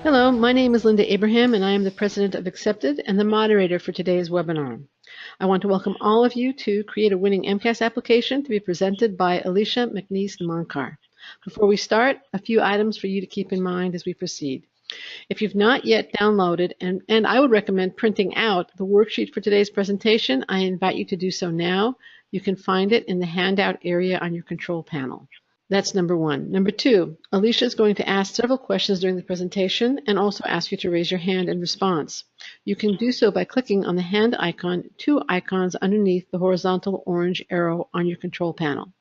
Hello, my name is Linda Abraham, and I am the president of Accepted and the moderator for today's webinar. I want to welcome all of you to Create a Winning AMCAS application to be presented by Alicia McNease Nimonkar. Before we start, a few items for you to keep in mind as we proceed. If you've not yet downloaded, and I would recommend printing out the worksheet for today's presentation, I invite you to do so now. You can find it in the handout area on your control panel. That's number one. Number two, Alicia is going to ask several questions during the presentation and also ask you to raise your hand in response. You can do so by clicking on the hand icon, two icons underneath the horizontal orange arrow on your control panel.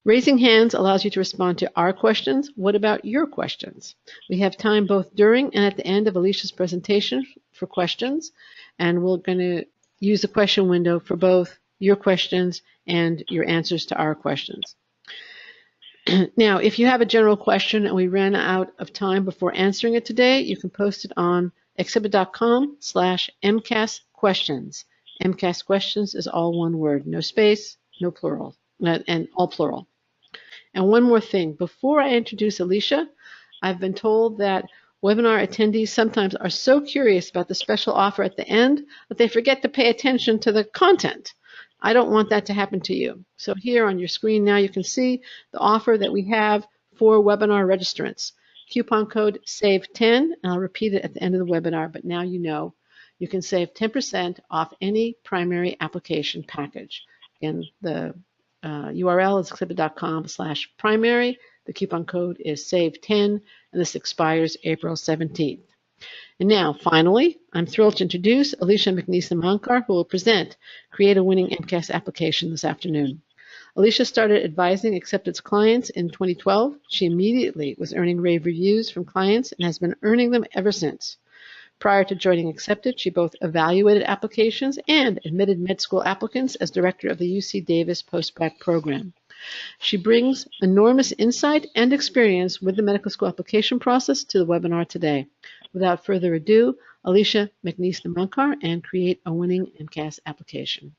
Raising hands allows you to respond to our questions. What about your questions? We have time both during and at the end of Alicia's presentation for questions, and we're going to use the question window for both your questions and your answers to our questions. Now, if you have a general question and we ran out of time before answering it today, you can post it on exhibit.com/MCAS questions. MCAS questions is all one word, no space, no plural, and all plural. And one more thing, before I introduce Alicia, I've been told that webinar attendees sometimes are so curious about the special offer at the end that they forget to pay attention to the content. I don't want that to happen to you. So here on your screen now you can see the offer that we have for webinar registrants. Coupon code SAVE10, and I'll repeat it at the end of the webinar, but now you know you can save 10% off any primary application package. Again, the URL is exhibit.com/primary. The coupon code is SAVE10, and this expires April 17th. And now, finally, I'm thrilled to introduce Alicia McNease Nimonkar, who will present Create a Winning AMCAS application this afternoon. Alicia started advising Accepted's clients in 2012. She immediately was earning rave reviews from clients and has been earning them ever since. Prior to joining Accepted, she both evaluated applications and admitted med school applicants as director of the UC Davis Postbac program. She brings enormous insight and experience with the medical school application process to the webinar today. Without further ado, Alicia McNease Nimonkar and Create a Winning AMCAS application.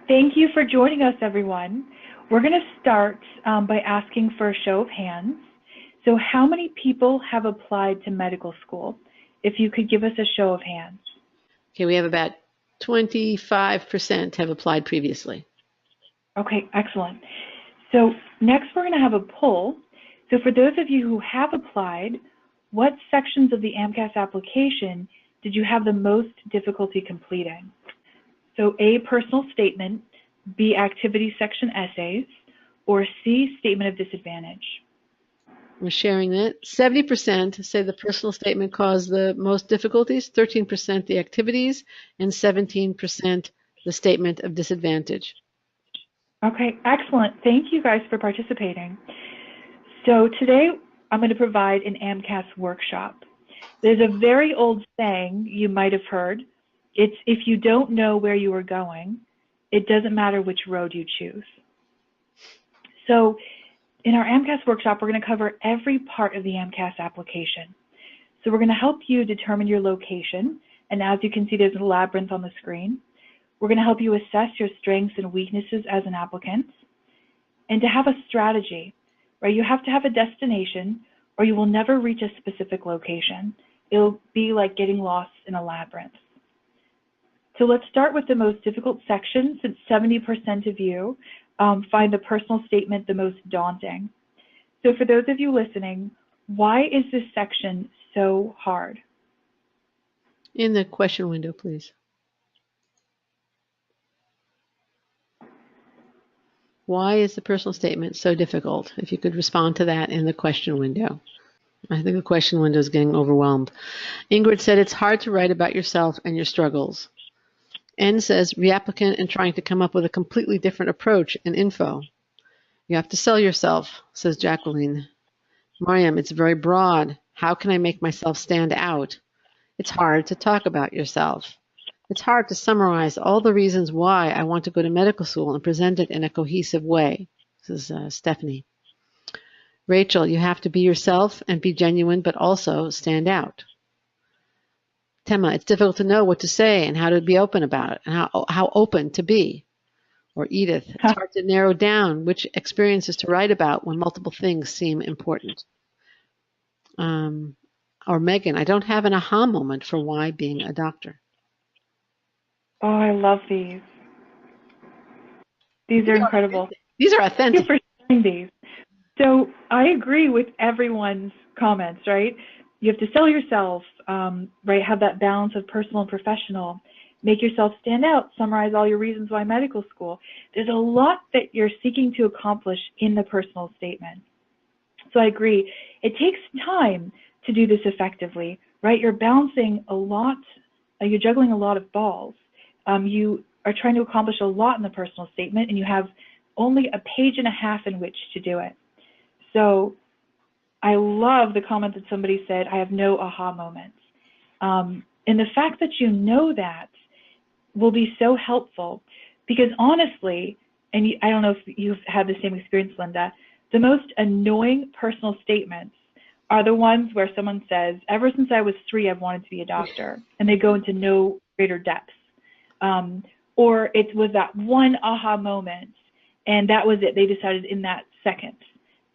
Thank you for joining us, everyone. We're going to start by asking for a show of hands. So how many people have applied to medical school? If you could give us a show of hands. Okay, we have about 25% have applied previously. Okay, excellent. So next we're going to have a poll. So for those of you who have applied, what sections of the AMCAS application did you have the most difficulty completing? So A, personal statement, B, activity section essays, or C, statement of disadvantage. We're sharing that. 70% say the personal statement caused the most difficulties, 13% the activities, and 17% the statement of disadvantage. Okay, excellent. Thank you guys for participating. So today I'm going to provide an AMCAS workshop. There's a very old saying you might have heard. It's if you don't know where you are going, it doesn't matter which road you choose. So in our AMCAS workshop, we're going to cover every part of the AMCAS application. So we're going to help you determine your location. And as you can see, there's a labyrinth on the screen. We're going to help you assess your strengths and weaknesses as an applicant, and to have a strategy, right? You have to have a destination or you will never reach a specific location. It'll be like getting lost in a labyrinth. So let's start with the most difficult section, since 70% of you find the personal statement the most daunting. So for those of you listening, why is this section so hard? In the question window, please. Why is the personal statement so difficult? If you could respond to that in the question window. I think the question window is getting overwhelmed. Ingrid said it's hard to write about yourself and your struggles. N says reapplicant and trying to come up with a completely different approach and info. You have to sell yourself, says Jacqueline. Mariam, it's very broad. How can I make myself stand out? It's hard to talk about yourself. It's hard to summarize all the reasons why I want to go to medical school and present it in a cohesive way. This is Stephanie. Rachel, you have to be yourself and be genuine, but also stand out. Tema, it's difficult to know what to say and how to be open about it and how open to be. Or Edith, it's hard to narrow down which experiences to write about when multiple things seem important. or Megan, I don't have an aha moment for why being a doctor. Oh, I love these. These are incredible. These are Thank you authentic. for sharing these. So I agree with everyone's comments, right? You have to sell yourself, right? Have that balance of personal and professional. Make yourself stand out. Summarize all your reasons why medical school. There's a lot that you're seeking to accomplish in the personal statement. So I agree. It takes time to do this effectively, right? You're balancing a lot. You're juggling a lot of balls. You are trying to accomplish a lot in the personal statement, and you have only a page and a half in which to do it. So I love the comment that somebody said, I have no aha moments. And the fact that you know that will be so helpful, because honestly, and I don't know if you've had the same experience, Linda, the most annoying personal statements are the ones where someone says, ever since I was 3, I've wanted to be a doctor, and they go into no greater depth. Or it was that one aha moment, and that was it. They decided in that second.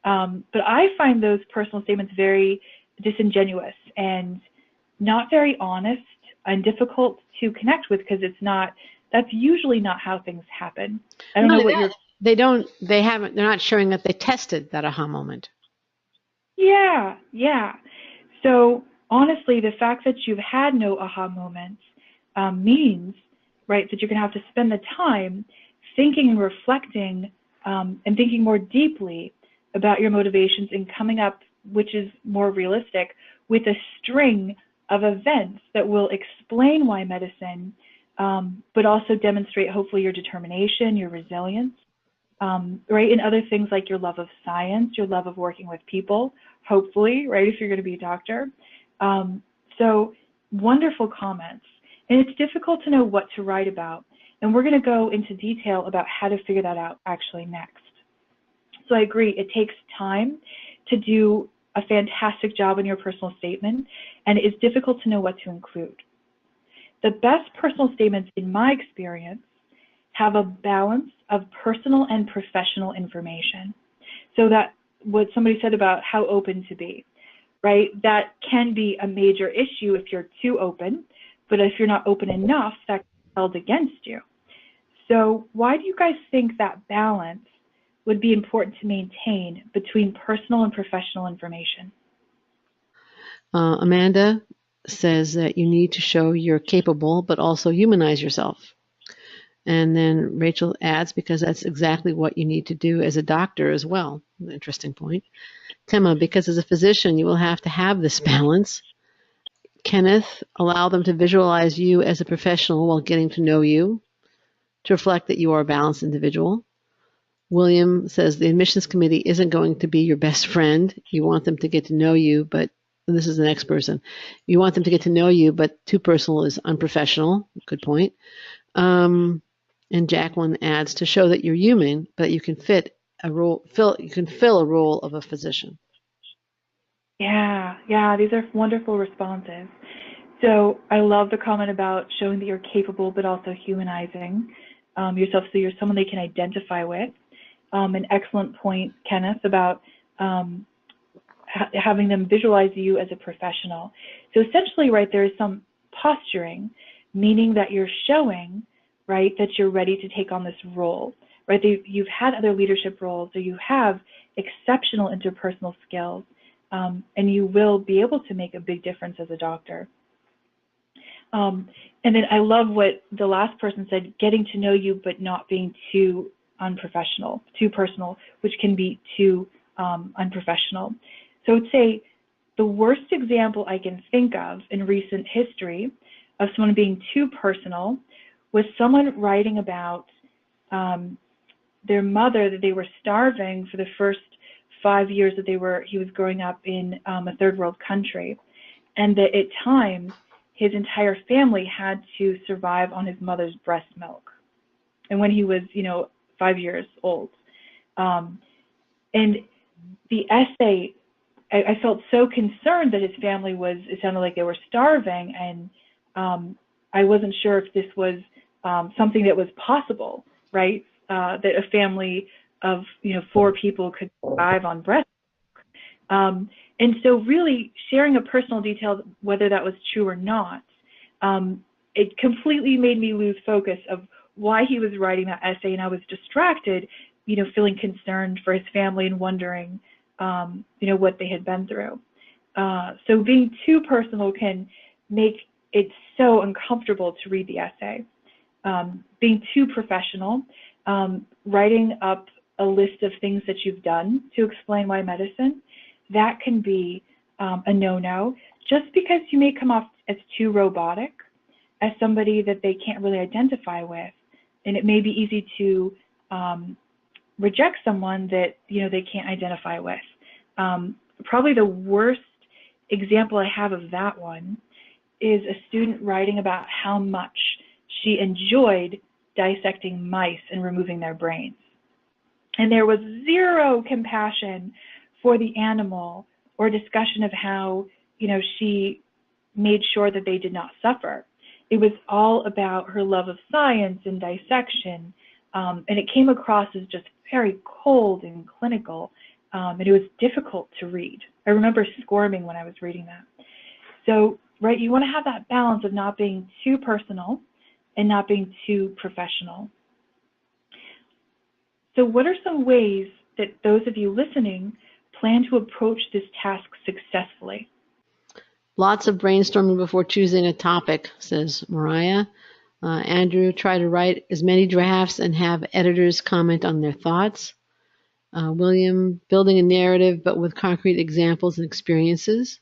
But I find those personal statements very disingenuous and not very honest and difficult to connect with, because that's usually not how things happen. I don't know what you're. They're not showing that they tested that aha moment. Yeah. So honestly, the fact that you've had no aha moments means, right, that you're going to have to spend the time thinking and reflecting and thinking more deeply about your motivations and coming up, which is more realistic, with a string of events that will explain why medicine, but also demonstrate hopefully your determination, your resilience, right, and other things like your love of science, your love of working with people, hopefully, right, if you're going to be a doctor. So wonderful comments. And it's difficult to know what to write about. And we're going to go into detail about how to figure that out actually next. So I agree, it takes time to do a fantastic job in your personal statement, and it is difficult to know what to include. The best personal statements, in my experience, have a balance of personal and professional information. So that what somebody said about how open to be, right? That can be a major issue if you're too open, but if you're not open enough, that can be held against you. So why do you guys think that balance would be important to maintain between personal and professional information? Amanda says that you need to show you're capable, but also humanize yourself. And then Rachel adds, because that's exactly what you need to do as a doctor as well. Interesting point. Tema, because as a physician, you will have to have this balance. Kenneth, allow them to visualize you as a professional while getting to know you, to reflect that you are a balanced individual. William says the admissions committee isn't going to be your best friend. You want them to get to know you, but this is the next person. You want them to get to know you, but too personal is unprofessional. Good point. And Jacqueline adds, to show that you're human, but you can fit a role, you can fill a role of a physician. Yeah, these are wonderful responses. So I love the comment about showing that you're capable, but also humanizing yourself so you're someone they can identify with. An excellent point, Kenneth, about having them visualize you as a professional. So essentially, right, there is some posturing, meaning that you're showing, right, that you're ready to take on this role, right? You've had other leadership roles, or you have exceptional interpersonal skills, and you will be able to make a big difference as a doctor. And then I love what the last person said, getting to know you, but not being too unprofessional, too personal, which can be too unprofessional. So I would say the worst example I can think of in recent history of someone being too personal was someone writing about their mother, that they were starving for the first 5 years that he was growing up in a third world country, and that at times his entire family had to survive on his mother's breast milk, and when he was 5 years old. And the essay, I felt so concerned that his family it sounded like they were starving, and I wasn't sure if this was something that was possible, right? That a family of 4 people could survive on breast milk. And so really sharing a personal detail, whether that was true or not, it completely made me lose focus of why he was writing that essay, and I was distracted, feeling concerned for his family and wondering, what they had been through. So being too personal can make it so uncomfortable to read the essay. Being too professional, writing up a list of things that you've done to explain why medicine, that can be a no-no, just because you may come off as too robotic, as somebody that they can't really identify with, and it may be easy to reject someone that they can't identify with. Probably the worst example I have of that one is a student writing about how much she enjoyed dissecting mice and removing their brains. And there was zero compassion for the animal or discussion of how, she made sure that they did not suffer. It was all about her love of science and dissection, and it came across as just very cold and clinical, and it was difficult to read. I remember squirming when I was reading that. So, right, you want to have that balance of not being too personal and not being too professional. So what are some ways that those of you listening plan to approach this task successfully? Lots of brainstorming before choosing a topic, says Mariah. Andrew, try to write as many drafts and have editors comment on their thoughts. William, building a narrative but with concrete examples and experiences.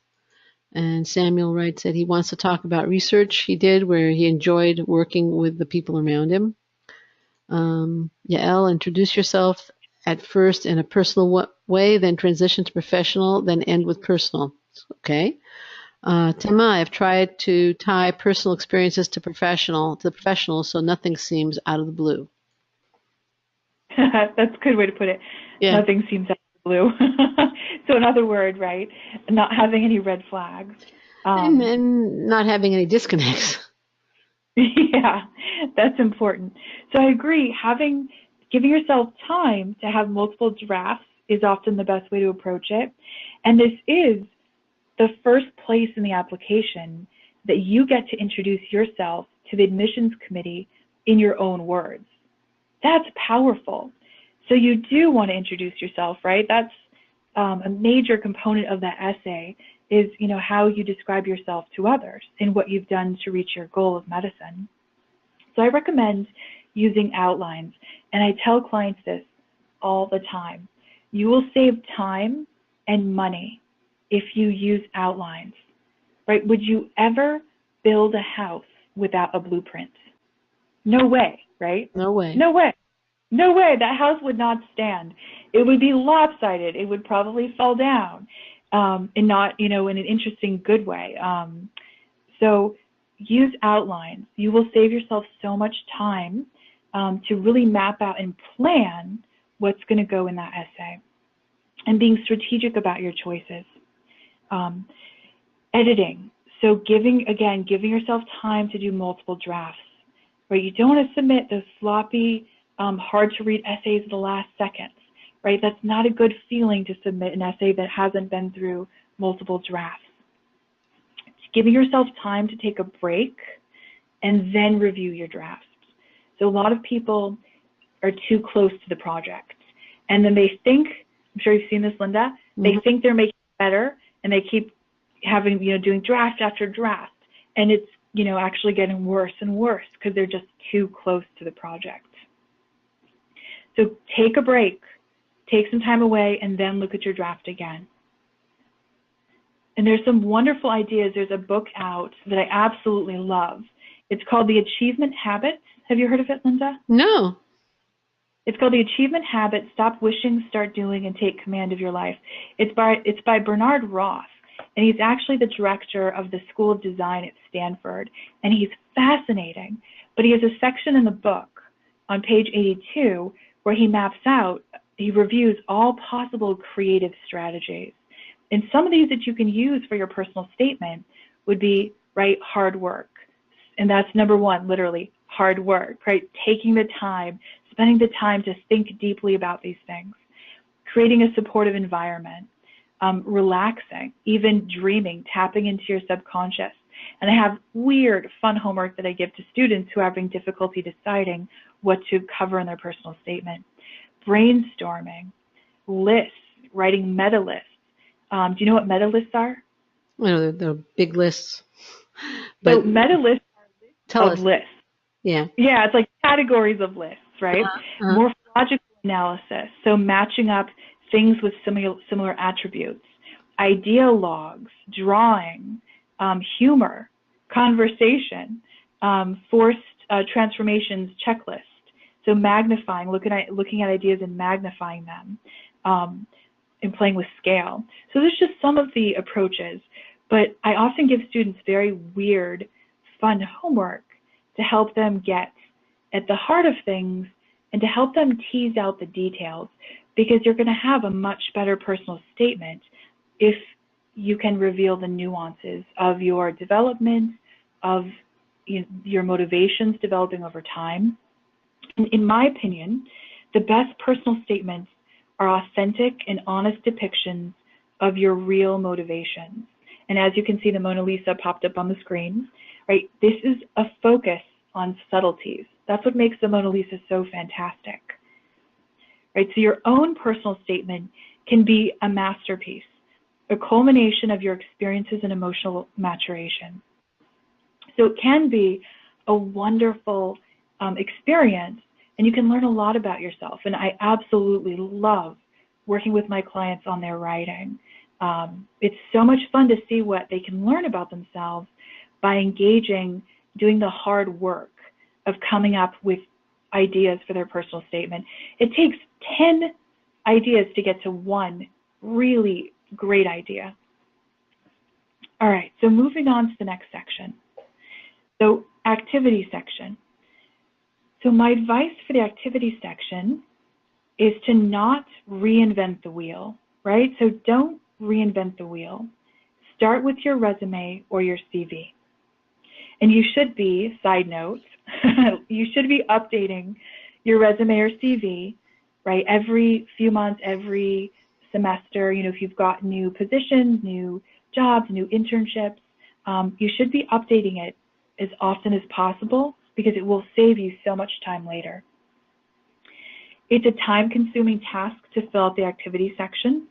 And Samuel writes that he wants to talk about research he did where he enjoyed working with the people around him. Yael, introduce yourself at first in a personal way, then transition to professional, then end with personal. Okay. Tema, I've tried to tie personal experiences to the professional, so nothing seems out of the blue. That's a good way to put it. Yeah. Nothing seems out of the blue. So in other words, right, not having any red flags. And not having any disconnects. Yeah, that's important. So I agree, giving yourself time to have multiple drafts is often the best way to approach it. And this is the first place in the application that you get to introduce yourself to the admissions committee in your own words. That's powerful. So you do want to introduce yourself, right? That's a major component of that essay is, how you describe yourself to others and what you've done to reach your goal of medicine. So I recommend using outlines, and I tell clients this all the time. You will save time and money if you use outlines, right? Would you ever build a house without a blueprint? No way, right? No way. No way. No way. That house would not stand. It would be lopsided. It would probably fall down, and not, in an interesting, good way. So use outlines. You will save yourself so much time to really map out and plan what's going to go in that essay, and being strategic about your choices. Editing. So giving yourself time to do multiple drafts, right? You don't want to submit those sloppy, hard to read essays at the last seconds, right? That's not a good feeling to submit an essay that hasn't been through multiple drafts. Giving yourself time to take a break and then review your drafts. So a lot of people are too close to the project, and then they think, I'm sure you've seen this, Linda, they think they're making it better, and they keep having, doing draft after draft, and it's, actually getting worse and worse because they're just too close to the project. So take a break, take some time away, and then look at your draft again. And there's some wonderful ideas. There's a book out that I absolutely love. It's called The Achievement Habit. Have you heard of it, Linda? No. It's called The Achievement Habit, Stop Wishing, Start Doing, and Take Command of Your Life. It's by Bernard Roth, and he's actually the director of the School of Design at Stanford, and he's fascinating. But he has a section in the book on page 82 where he reviews all possible creative strategies. And some of these that you can use for your personal statement would be, right, hard work. And that's number one, literally, hard work, right? Taking the time, spending the time to think deeply about these things, creating a supportive environment, relaxing, even dreaming, tapping into your subconscious. And I have weird, fun homework that I give to students who are having difficulty deciding what to cover in their personal statement. Brainstorming, lists, writing meta lists. Do you know what meta lists are? Well, they're big lists. So But meta lists tell of us. lists. Yeah. Yeah, it's like categories of lists, right? Morphological analysis, so matching up things with similar attributes. Idea logs, drawing, humor, conversation, forced transformations checklist. So magnifying, looking at ideas and magnifying them, and playing with scale. So there's just some of the approaches, but I often give students very weird, fun homework to help them get at the heart of things and to help them tease out the details, because you're going to have a much better personal statement if you can reveal the nuances of your development, of your motivations developing over time. In my opinion, the best personal statements are authentic and honest depictions of your real motivations. And as you can see, the Mona Lisa popped up on the screen, right? This is a focus on subtleties. That's what makes the Mona Lisa so fantastic, right? So your own personal statement can be a masterpiece, a culmination of your experiences and emotional maturation. So it can be a wonderful experience, and you can learn a lot about yourself. And I absolutely love working with my clients on their writing. It's so much fun to see what they can learn about themselves by engaging, doing the hard work of coming up with ideas for their personal statement. It takes 10 ideas to get to one really great idea. All right, so moving on to the next section. So activity section. So my advice for the activity section is to not reinvent the wheel, right? So don't reinvent the wheel. Start with your resume or your CV. And you should be, side note, you should be updating your resume or CV, right? Every few months, every semester, if you've got new positions, new jobs, new internships, you should be updating it as often as possible, because it will save you so much time later. It's a time-consuming task to fill out the activity section,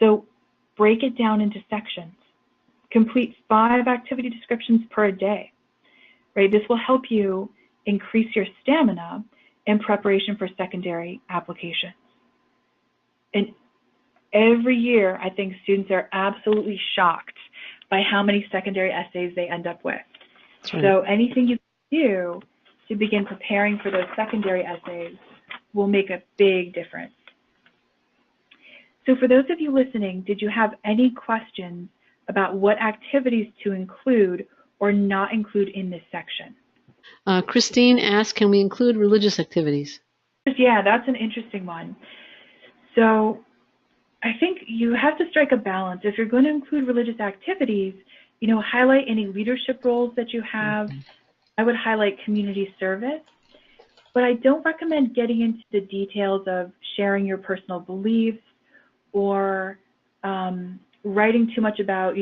so break it down into sections. Complete 5 activity descriptions per day, right? This will help you increase your stamina in preparation for secondary applications. And every year, I think students are absolutely shocked by how many secondary essays they end up with. Right. So anything you can do to begin preparing for those secondary essays will make a big difference. So for those of you listening, did you have any questions about what activities to include or not include in this section? Christine asked, can we include religious activities? Yeah, that's an interesting one. So I think you have to strike a balance. If you're going to include religious activities, highlight any leadership roles that you have. I would highlight community service, but I don't recommend getting into the details of sharing your personal beliefs or writing too much about,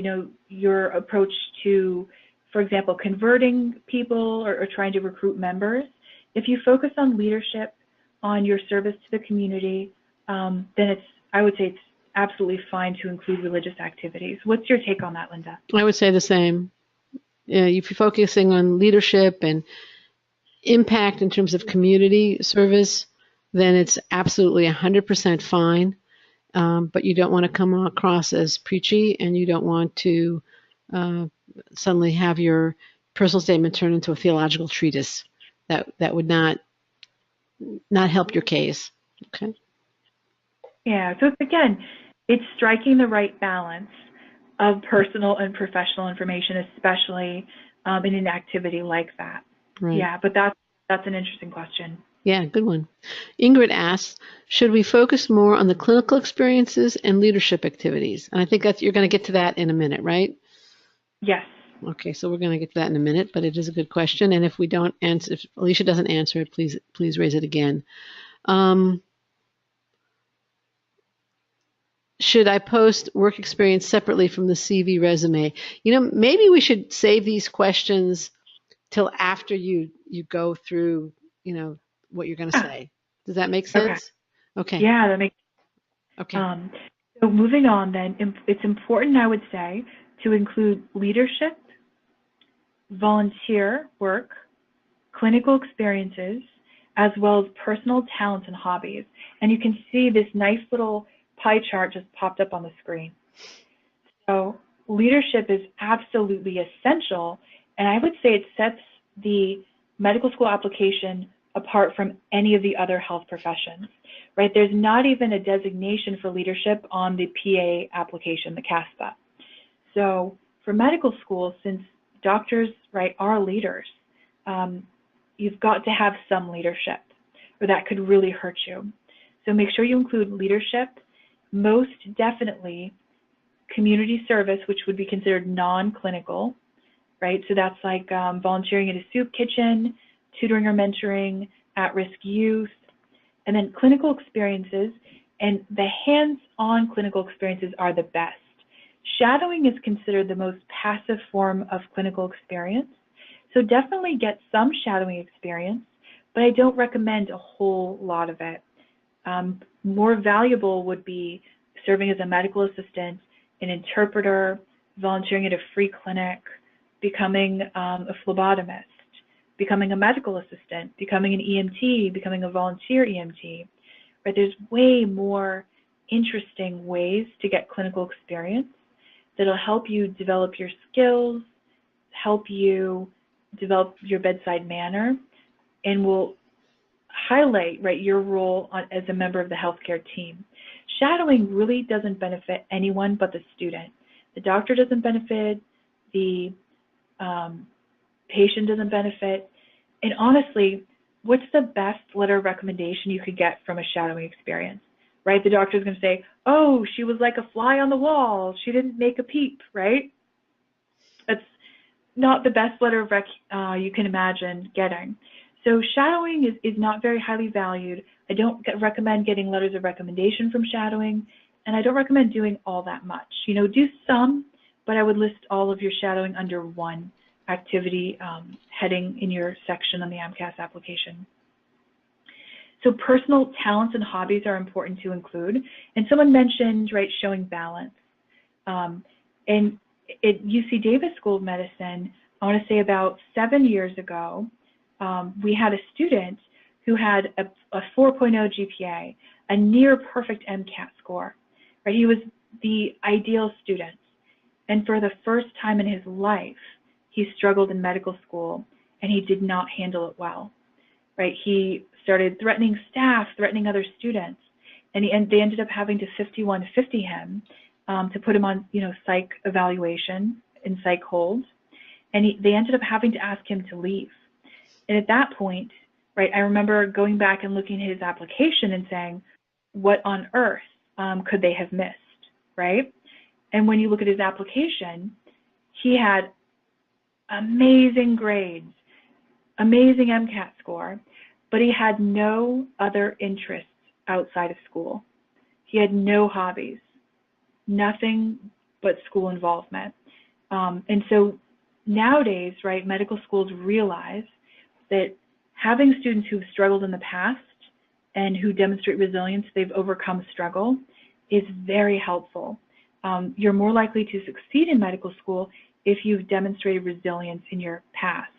your approach to, for example, converting people or trying to recruit members. If you focus on leadership, on your service to the community, then I would say it's absolutely fine to include religious activities. What's your take on that, Linda? I would say the same. If you're focusing on leadership and impact in terms of community service, then it's absolutely 100% fine. But you don't want to come across as preachy, and you don't want to suddenly have your personal statement turn into a theological treatise. That would not help your case. Okay. Yeah. So again, it's striking the right balance of personal and professional information, especially in an activity like that. Right. Yeah, but that's an interesting question. Yeah, good one. Ingrid asks, should we focus more on the clinical experiences and leadership activities? And I think you're going to get to that in a minute, right? Yes. Okay, so we're going to get to that in a minute, but it is a good question. And if we don't answer, if Alicia doesn't answer it, please raise it again. should I post work experience separately from the CV resume? Maybe we should save these questions till after you go through, what you're going to Ah, say. Does that make okay. sense? Okay. Yeah, that makes Okay. um, so moving on then, it's important, I would say, to include leadership, volunteer work, clinical experiences, as well as personal talents and hobbies. And you can see this nice little pie chart just popped up on the screen. So leadership is absolutely essential, and I would say it sets the medical school application apart from any of the other health professions, right? There's not even a designation for leadership on the PA application, the CASPA. So for medical school, since doctors, right, are leaders, you've got to have some leadership, or that could really hurt you. So make sure you include leadership, most definitely community service, which would be considered non-clinical, right? So that's like volunteering at a soup kitchen, tutoring or mentoring at-risk youth, and then clinical experiences, and the hands-on clinical experiences are the best. Shadowing is considered the most passive form of clinical experience, so definitely get some shadowing experience, but I don't recommend a whole lot of it. More valuable would be serving as a medical assistant, an interpreter, volunteering at a free clinic, becoming a phlebotomist, becoming a medical assistant, becoming an EMT, becoming a volunteer EMT. Right? There's way more interesting ways to get clinical experience that'll help you develop your skills, help you develop your bedside manner, and will highlight, right, your role as a member of the healthcare team. Shadowing really doesn't benefit anyone but the student. The doctor doesn't benefit, the patient doesn't benefit, and honestly, what's the best letter of recommendation you could get from a shadowing experience, right? The doctor's going to say, oh, she was like a fly on the wall, she didn't make a peep, right? That's not the best letter of rec you can imagine getting. So shadowing is not very highly valued. I don't recommend getting letters of recommendation from shadowing, and I don't recommend doing all that much. Do some, but I would list all of your shadowing under one activity heading in your section on the AMCAS application. So personal talents and hobbies are important to include. And someone mentioned, right, showing balance. And at UC Davis School of Medicine, I want to say about 7 years ago, we had a student who had a 4.0 GPA, a near perfect MCAT score. Right? He was the ideal student. And for the first time in his life, he struggled in medical school, and he did not handle it well. Right? He started threatening staff, threatening other students, and they ended up having to 5150 him to put him on, psych evaluation and psych hold, and they ended up having to ask him to leave. And at that point, right, I remember going back and looking at his application and saying, what on earth could they have missed, right? And when you look at his application, he had amazing grades, amazing MCAT score, but he had no other interests outside of school. He had no hobbies, nothing but school involvement. And so nowadays, right, medical schools realize that having students who've struggled in the past and who demonstrate resilience, they've overcome struggle, is very helpful. You're more likely to succeed in medical school if you've demonstrated resilience in your past.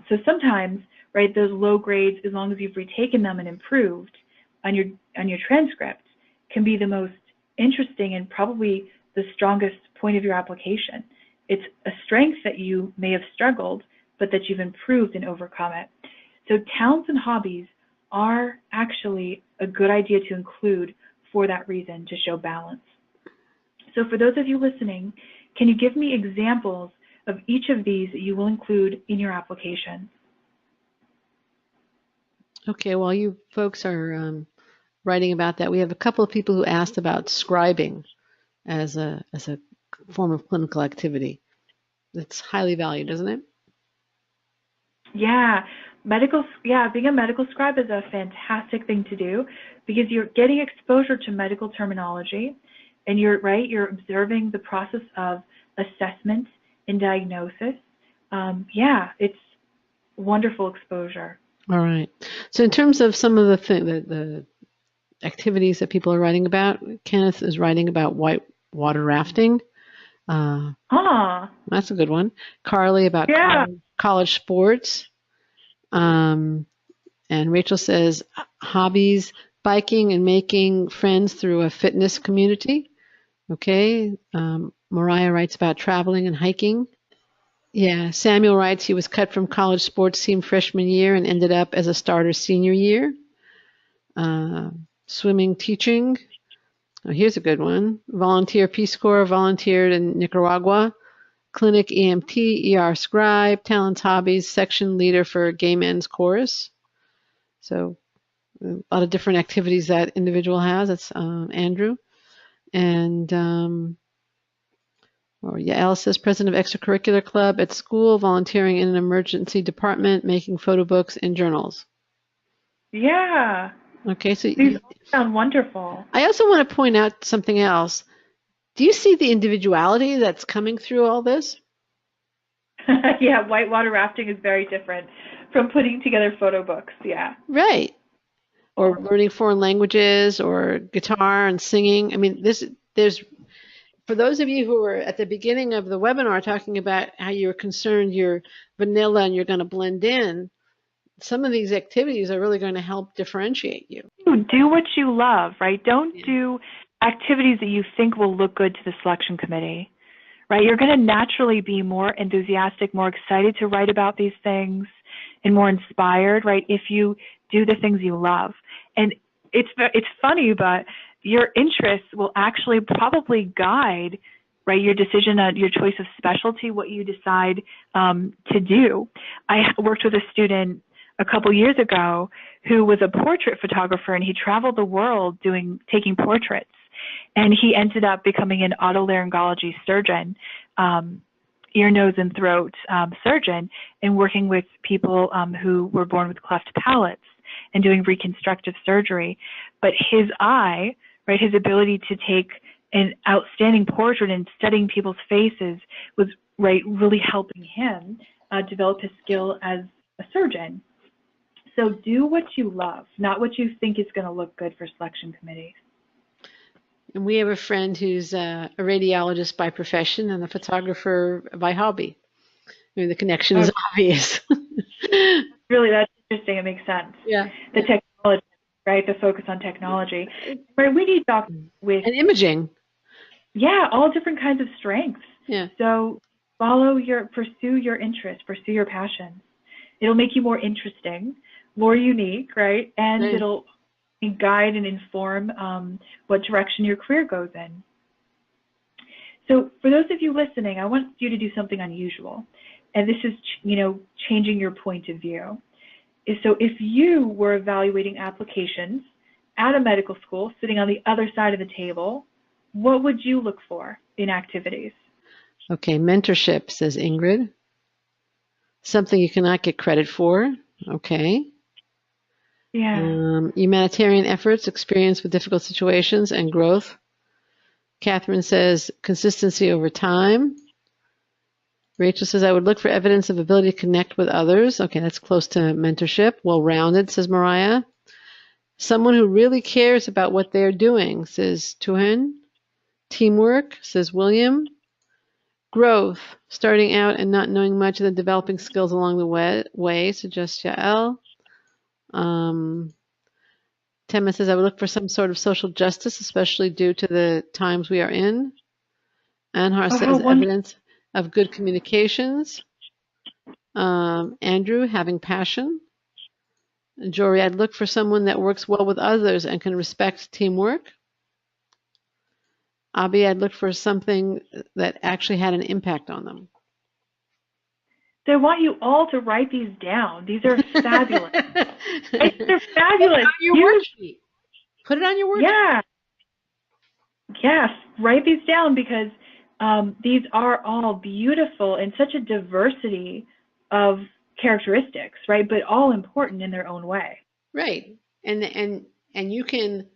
So sometimes, right, those low grades, as long as you've retaken them and improved on your transcript, can be the most interesting and probably the strongest point of your application. It's a strength that you may have struggled, but that you've improved and overcome it. So talents and hobbies are actually a good idea to include for that reason, to show balance. So for those of you listening, can you give me examples of each of these that you will include in your application? Okay, while you folks are writing about that, we have a couple of people who asked about scribing as a form of clinical activity. It's highly valued, isn't it? Yeah, being a medical scribe is a fantastic thing to do because you're getting exposure to medical terminology. And you're right, you're observing the process of assessment and diagnosis. Yeah, it's wonderful exposure. All right. So in terms of some of the activities that people are writing about, Kenneth is writing about white water rafting. That's a good one. Carly about college sports. And Rachel says hobbies, biking and making friends through a fitness community. Okay. Mariah writes about traveling and hiking. Yeah. Samuel writes he was cut from college sports team freshman year and ended up as a starter senior year. Swimming, teaching. Oh, here's a good one. Volunteer Peace Corps, volunteered in Nicaragua. Clinic EMT, ER scribe, talents, hobbies, section leader for Gay Men's Chorus. So a lot of different activities that individual has. That's Andrew. And Alice says president of extracurricular club at school, volunteering in an emergency department, making photo books and journals. Yeah. Okay, so these sound wonderful. I also want to point out something else. Do you see the individuality that's coming through all this? Yeah, whitewater rafting is very different from putting together photo books. Yeah. Right. Or learning foreign languages or guitar and singing. I mean, there's for those of you who were at the beginning of the webinar talking about how you're concerned you're vanilla and you're going to blend in, some of these activities are really going to help differentiate you. Do what you love, right? Don't do activities that you think will look good to the selection committee, right? You're going to naturally be more enthusiastic, more excited to write about these things, and more inspired, right, if you do the things you love. And it's funny, but your interests will actually probably guide, right, your decision on your choice of specialty, what you decide to do. I worked with a student a couple years ago who was a portrait photographer, and he traveled the world taking portraits. And he ended up becoming an otolaryngology surgeon, ear, nose, and throat surgeon, and working with people who were born with cleft palates and doing reconstructive surgery. But his eye, right, his ability to take an outstanding portrait and studying people's faces was, right, really helping him develop his skill as a surgeon. So do what you love, not what you think is going to look good for selection committees. And we have a friend who's a radiologist by profession and a photographer by hobby. I mean, the connection is obvious. Really, that's interesting. It makes sense. Yeah. The technology, right? The focus on technology. Right. We need doctors with and imaging. Yeah, all different kinds of strengths. Yeah. So pursue your interests, pursue your passions. It'll make you more interesting, more unique, right? And it'll guide and inform what direction your career goes in. So for those of you listening, I want you to do something unusual. And this is, changing your point of view. So if you were evaluating applications at a medical school, sitting on the other side of the table, what would you look for in activities? Okay, mentorship, says Ingrid. Something you cannot get credit for. Okay. Yeah. Humanitarian efforts, experience with difficult situations, and growth. Catherine says consistency over time. Rachel says, I would look for evidence of ability to connect with others. Okay, that's close to mentorship. Well-rounded, says Mariah. Someone who really cares about what they're doing, says Tuhan. Teamwork, says William. Growth, starting out and not knowing much and then developing skills along the way, suggests Yael. Tema says, I would look for some sort of social justice, especially due to the times we are in. Anhar says, evidence of good communications. Andrew, having passion. Jory, I'd look for someone that works well with others and can respect teamwork. Abby, I'd look for something that actually had an impact on them. So I want you all to write these down. These are fabulous. They're fabulous. Put it on your worksheet. Put it on your worksheet. Yeah. Yes, write these down because these are all beautiful and such a diversity of characteristics, right? But all important in their own way. Right. And you can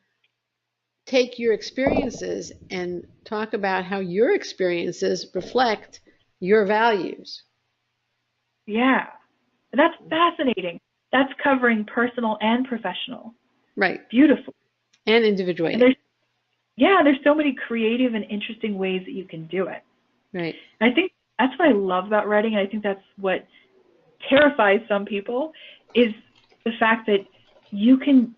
take your experiences and talk about how your experiences reflect your values. Yeah, that's fascinating. That's covering personal and professional. Right. Beautiful. And And individuating. there's so many creative and interesting ways that you can do it. Right. And I think that's what I love about writing, and I think that's what terrifies some people, is the fact that you can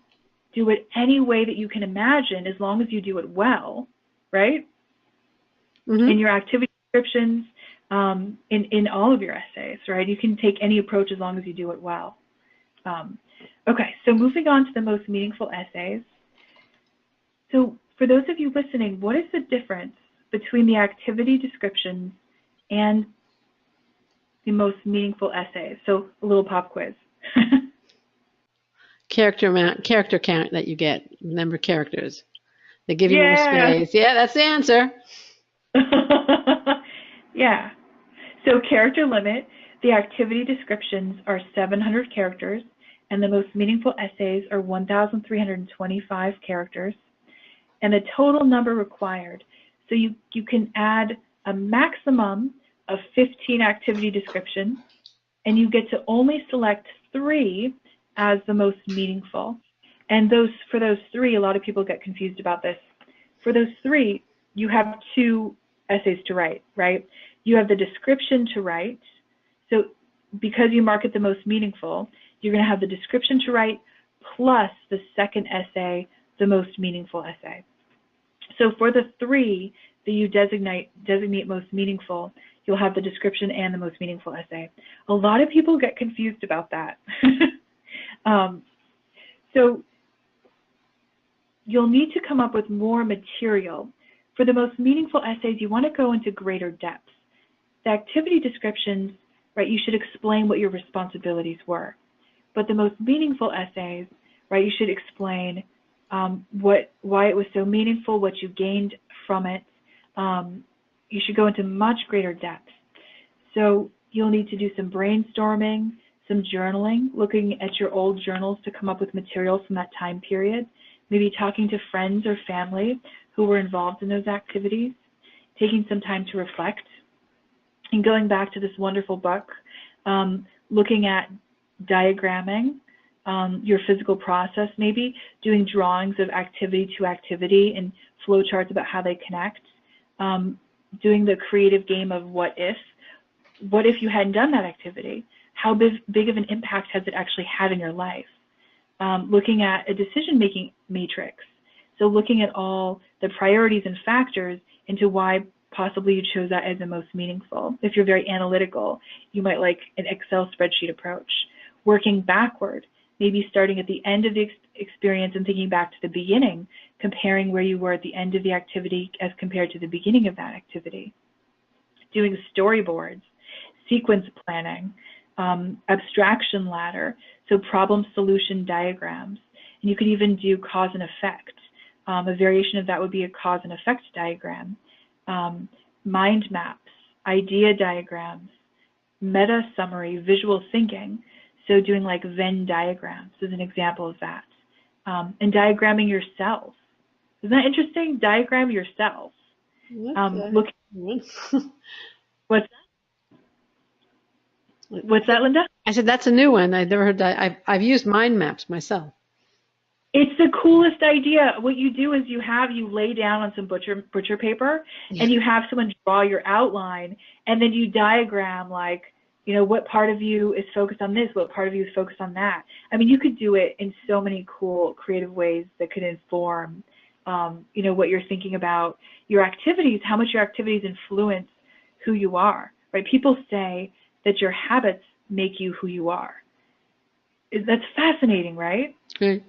do it any way that you can imagine as long as you do it well, right? In your activity descriptions, in all of your essays, right? You can take any approach as long as you do it well. Okay, so moving on to the most meaningful essays. So for those of you listening, what is the difference between the activity descriptions and the most meaningful essays? So a little pop quiz. Character count that you get, number of characters. They give you more Yeah. space. Yeah, that's the answer. Yeah. So character limit, the activity descriptions are 700 characters, and the most meaningful essays are 1,325 characters, and the total number required. So you can add a maximum of 15 activity descriptions, and you get to only select 3 as the most meaningful. And for those 3, a lot of people get confused about this. For those 3, you have 2 essays to write, right? You have the description to write. So because you mark it the most meaningful, you're going to have the description to write plus the second essay, the most meaningful essay. So for the 3 that you designate most meaningful, you'll have the description and the most meaningful essay. A lot of people get confused about that. So you'll need to come up with more material. For the most meaningful essays, you want to go into greater depth. The activity descriptions, right, you should explain what your responsibilities were. But the most meaningful essays, right, you should explain why it was so meaningful, what you gained from it. You should go into much greater depth. So you'll need to do some brainstorming, some journaling, looking at your old journals to come up with material from that time period, maybe talking to friends or family who were involved in those activities, taking some time to reflect, and going back to this wonderful book, looking at diagramming your physical process, maybe doing drawings of activity to activity and flowcharts about how they connect, doing the creative game of what if you hadn't done that activity? How big of an impact has it actually had in your life? Looking at a decision-making matrix. So looking at all the priorities and factors into why possibly you chose that as the most meaningful. If you're very analytical, you might like an Excel spreadsheet approach. Working backward, maybe starting at the end of the experience and thinking back to the beginning, comparing where you were at the end of the activity as compared to the beginning of that activity. Doing storyboards, sequence planning, abstraction ladder, so problem solution diagrams. And you could even do cause and effect. A variation of that would be a cause and effect diagram. Mind maps, idea diagrams, meta summary, visual thinking. So doing like Venn diagrams is an example of that. And diagramming yourself. Isn't that interesting? Diagram yourself. What's that, Linda? I said that's a new one. I've never heard that. I've used mind maps myself. It's the coolest idea. What you do is you lay down on some butcher paper, and you have someone draw your outline, and then you diagram like, what part of you is focused on this, what part of you is focused on that. I mean, you could do it in so many cool, creative ways that could inform, what you're thinking about your activities, how much your activities influence who you are, right? People say that your habits make you who you are. That's fascinating, right? Okay.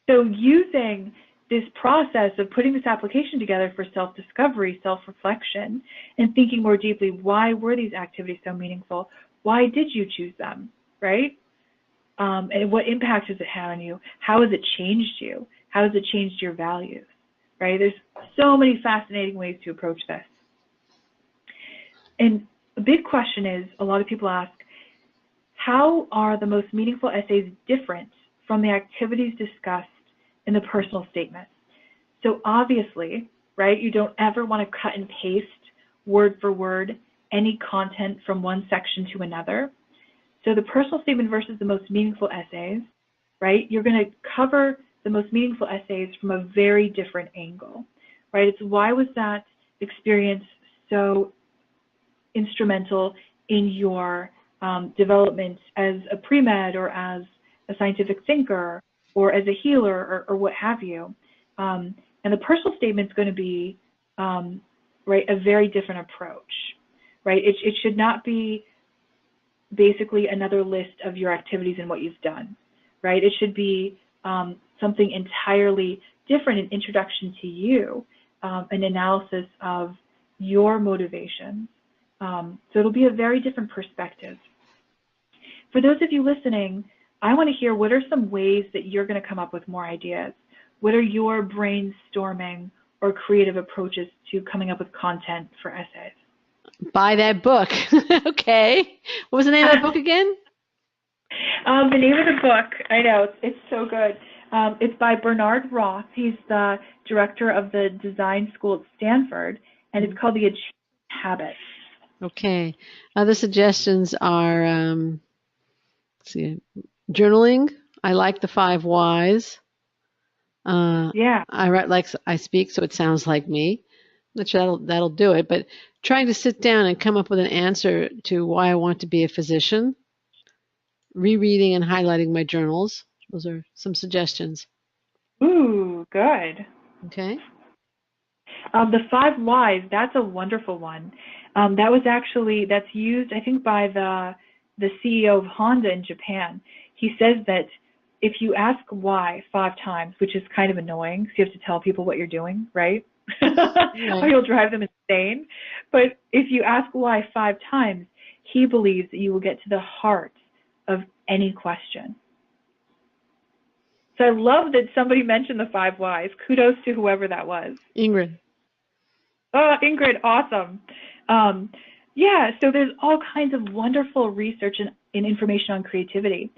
So using this process of putting this application together for self-discovery, self-reflection, and thinking more deeply, why were these activities so meaningful? Why did you choose them, right? And what impact has it had on you? How has it changed you? How has it changed your values, right? There's so many fascinating ways to approach this. And a big question is, a lot of people ask, how are the most meaningful essays different from the activities discussed in the personal statement? So obviously, right, you don't ever want to cut and paste word for word any content from one section to another. So the personal statement versus the most meaningful essays, right, you're going to cover the most meaningful essays from a very different angle, right? It's why was that experience so instrumental in your development as a pre-med or as a scientific thinker or as a healer or what have you. And the personal statement is going to be right, a very different approach, right? It should not be basically another list of your activities and what you've done, right? It should be something entirely different, an introduction to you, an analysis of your motivations. So it'll be a very different perspective. For those of you listening, I want to hear what are some ways that you're going to come up with more ideas. What are your brainstorming or creative approaches to coming up with content for essays? Buy that book. Okay. What was the name of that book again? The name of the book, I know, it's so good. It's by Bernard Roth. He's the director of the design school at Stanford, and it's called The Achievement Habit. Okay. Other suggestions are, let's see, journaling. I like the 5 whys. Yeah. I write like I speak, so it sounds like me. I'm not sure that'll do it, but trying to sit down and come up with an answer to why I want to be a physician. Rereading and highlighting my journals. Those are some suggestions. Ooh, good. Okay. The 5 whys, that's a wonderful one. That's used, I think, by the CEO of Honda in Japan. He says that if you ask why 5 times, which is kind of annoying, so you have to tell people what you're doing, right? Or you'll drive them insane. But if you ask why 5 times, he believes that you will get to the heart of any question. So I love that somebody mentioned the 5 whys. Kudos to whoever that was. Ingrid. Oh, Ingrid, awesome. Yeah, so there's all kinds of wonderful research and information on creativity.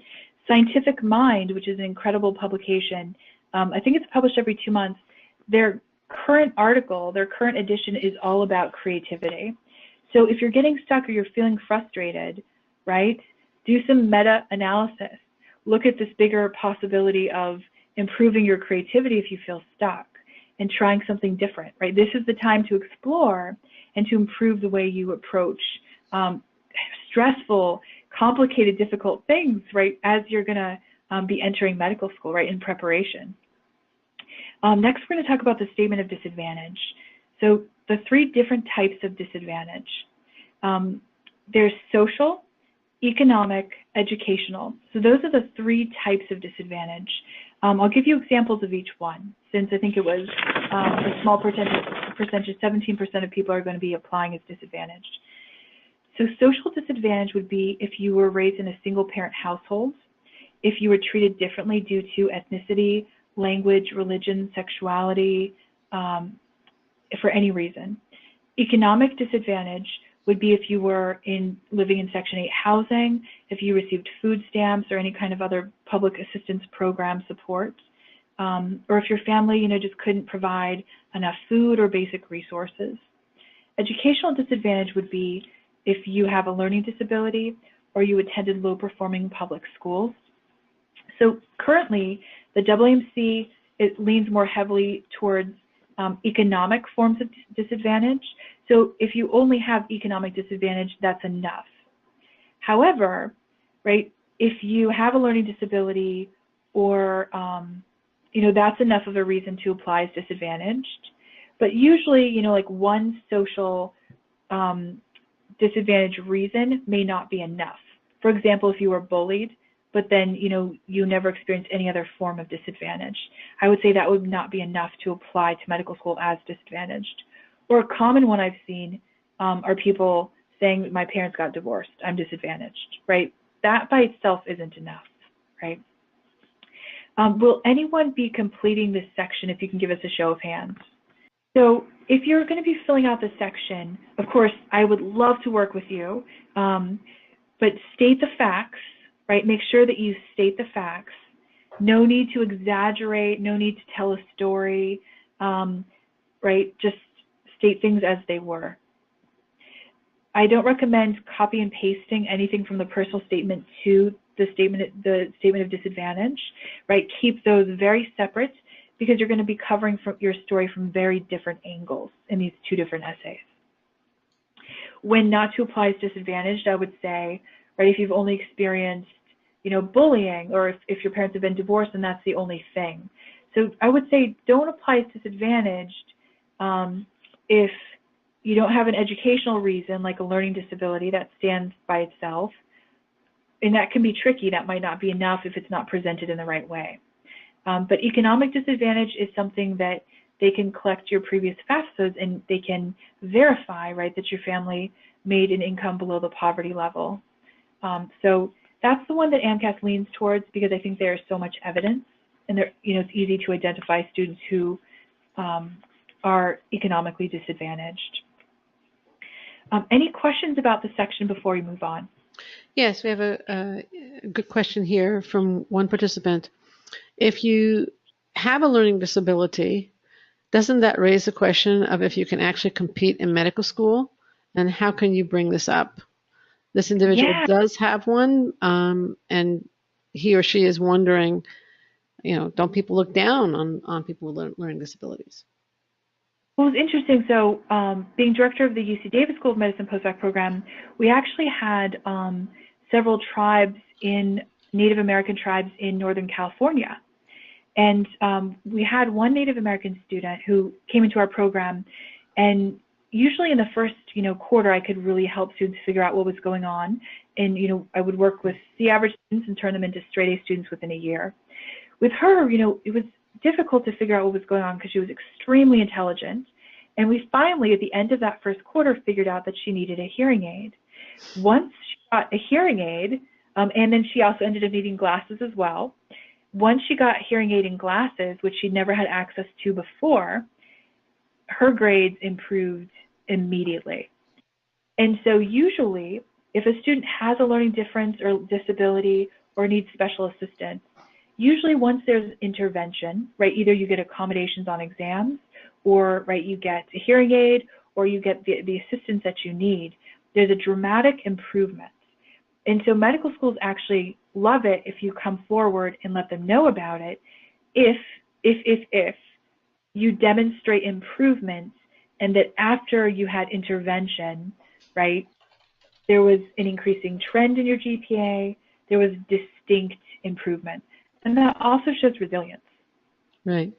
Scientific Mind, which is an incredible publication, I think it's published every 2 months. Their current article, their current edition is all about creativity. So if you're getting stuck or you're feeling frustrated, right, do some meta-analysis. Look at this bigger possibility of improving your creativity if you feel stuck and trying something different, right? This is the time to explore and to improve the way you approach stressful, complicated, difficult things, right, as you're going to be entering medical school, right, in preparation. Next, we're going to talk about the statement of disadvantage. So the 3 different types of disadvantage. There's social, economic, educational. So those are the 3 types of disadvantage. I'll give you examples of each one, since I think it was a small percentage, 17% of people are going to be applying as disadvantaged. So social disadvantage would be if you were raised in a single-parent household, if you were treated differently due to ethnicity, language, religion, sexuality, for any reason. Economic disadvantage would be if you were living in Section 8 housing, if you received food stamps or any kind of other public assistance program support, or if your family, just couldn't provide enough food or basic resources. Educational disadvantage would be if you have a learning disability or you attended low-performing public schools. So currently, the AAMC, it leans more heavily towards economic forms of disadvantage. So if you only have economic disadvantage, that's enough. However, right, if you have a learning disability or, that's enough of a reason to apply as disadvantaged. But usually, like one social disadvantage reason may not be enough. For example, if you were bullied, but then, you never experienced any other form of disadvantage, I would say that would not be enough to apply to medical school as disadvantaged. Or a common one I've seen are people saying, my parents got divorced, I'm disadvantaged, right? That by itself isn't enough, right? Will anyone be completing this section if you can give us a show of hands? So if you're going to be filling out this section, of course, I would love to work with you, but state the facts, right? Make sure that you state the facts. No need to exaggerate, no need to tell a story. right? Just state things as they were. I don't recommend copy and pasting anything from the personal statement to the statement of disadvantage, right? Keep those very separate because you're going to be covering your story from very different angles in these two different essays. When not to apply as disadvantaged, I would say, right, if you've only experienced, bullying, or if your parents have been divorced and that's the only thing. So I would say don't apply as disadvantaged if you don't have an educational reason, like a learning disability that stands by itself. And that can be tricky. That might not be enough if it's not presented in the right way. But economic disadvantage is something that they can collect your previous FAFSAs and they can verify, right, that your family made an income below the poverty level. So that's the one that AMCAS leans towards because I think there's so much evidence, and it's easy to identify students who are economically disadvantaged. Any questions about the section before we move on? Yes, we have a good question here from one participant. If you have a learning disability, doesn't that raise the question of if you can actually compete in medical school? And how can you bring this up? This individual does have one, and he or she is wondering, don't people look down on people with learning disabilities? Well, it's interesting. So being director of the UC Davis School of Medicine postdoc program, we actually had several Native American tribes in Northern California. And we had one Native American student who came into our program, and usually in the first, quarter, I could really help students figure out what was going on. And, I would work with the average students and turn them into straight A students within a year. With her, it was difficult to figure out what was going on because she was extremely intelligent. And we finally, at the end of that first quarter, figured out that she needed a hearing aid. Once she got a hearing aid, and then she also ended up needing glasses as well. Once she got hearing aid and glasses, which she'd never had access to before, her grades improved immediately. And so usually, if a student has a learning difference or disability or needs special assistance, usually once there's intervention, right, either you get accommodations on exams, or right, you get a hearing aid, or you get the assistance that you need, there's a dramatic improvement. And so medical schools actually love it if you come forward and let them know about it, if you demonstrate improvements and that after you had intervention, right, there was an increasing trend in your GPA, there was distinct improvement. And that also shows resilience. Right.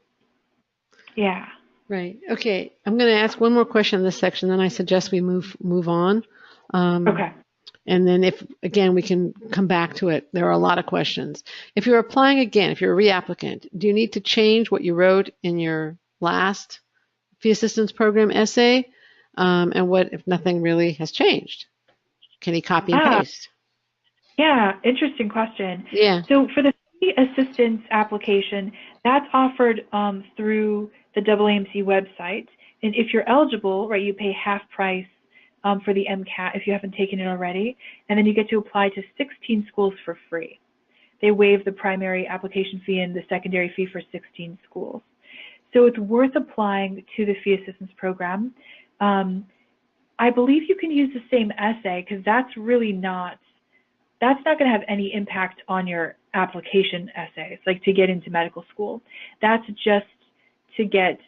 Yeah. Right. Okay. I'm going to ask one more question in this section, then I suggest we move on. Okay. And then if we can come back to it. There are a lot of questions. If you're applying again, if you're a reapplicant, do you need to change what you wrote in your last fee assistance program essay? And what if nothing really has changed? Can he copy and paste? Yeah, interesting question. Yeah. So for the fee assistance application, that's offered through the AAMC website. And if you're eligible, right, you pay half price for the MCAS if you haven't taken it already, and then you get to apply to 16 schools for free. They waive the primary application fee and the secondary fee for 16 schools. So it's worth applying to the fee assistance program. I believe you can use the same essay because that's not going to have any impact on your application essays, like to get into medical school. That's just to get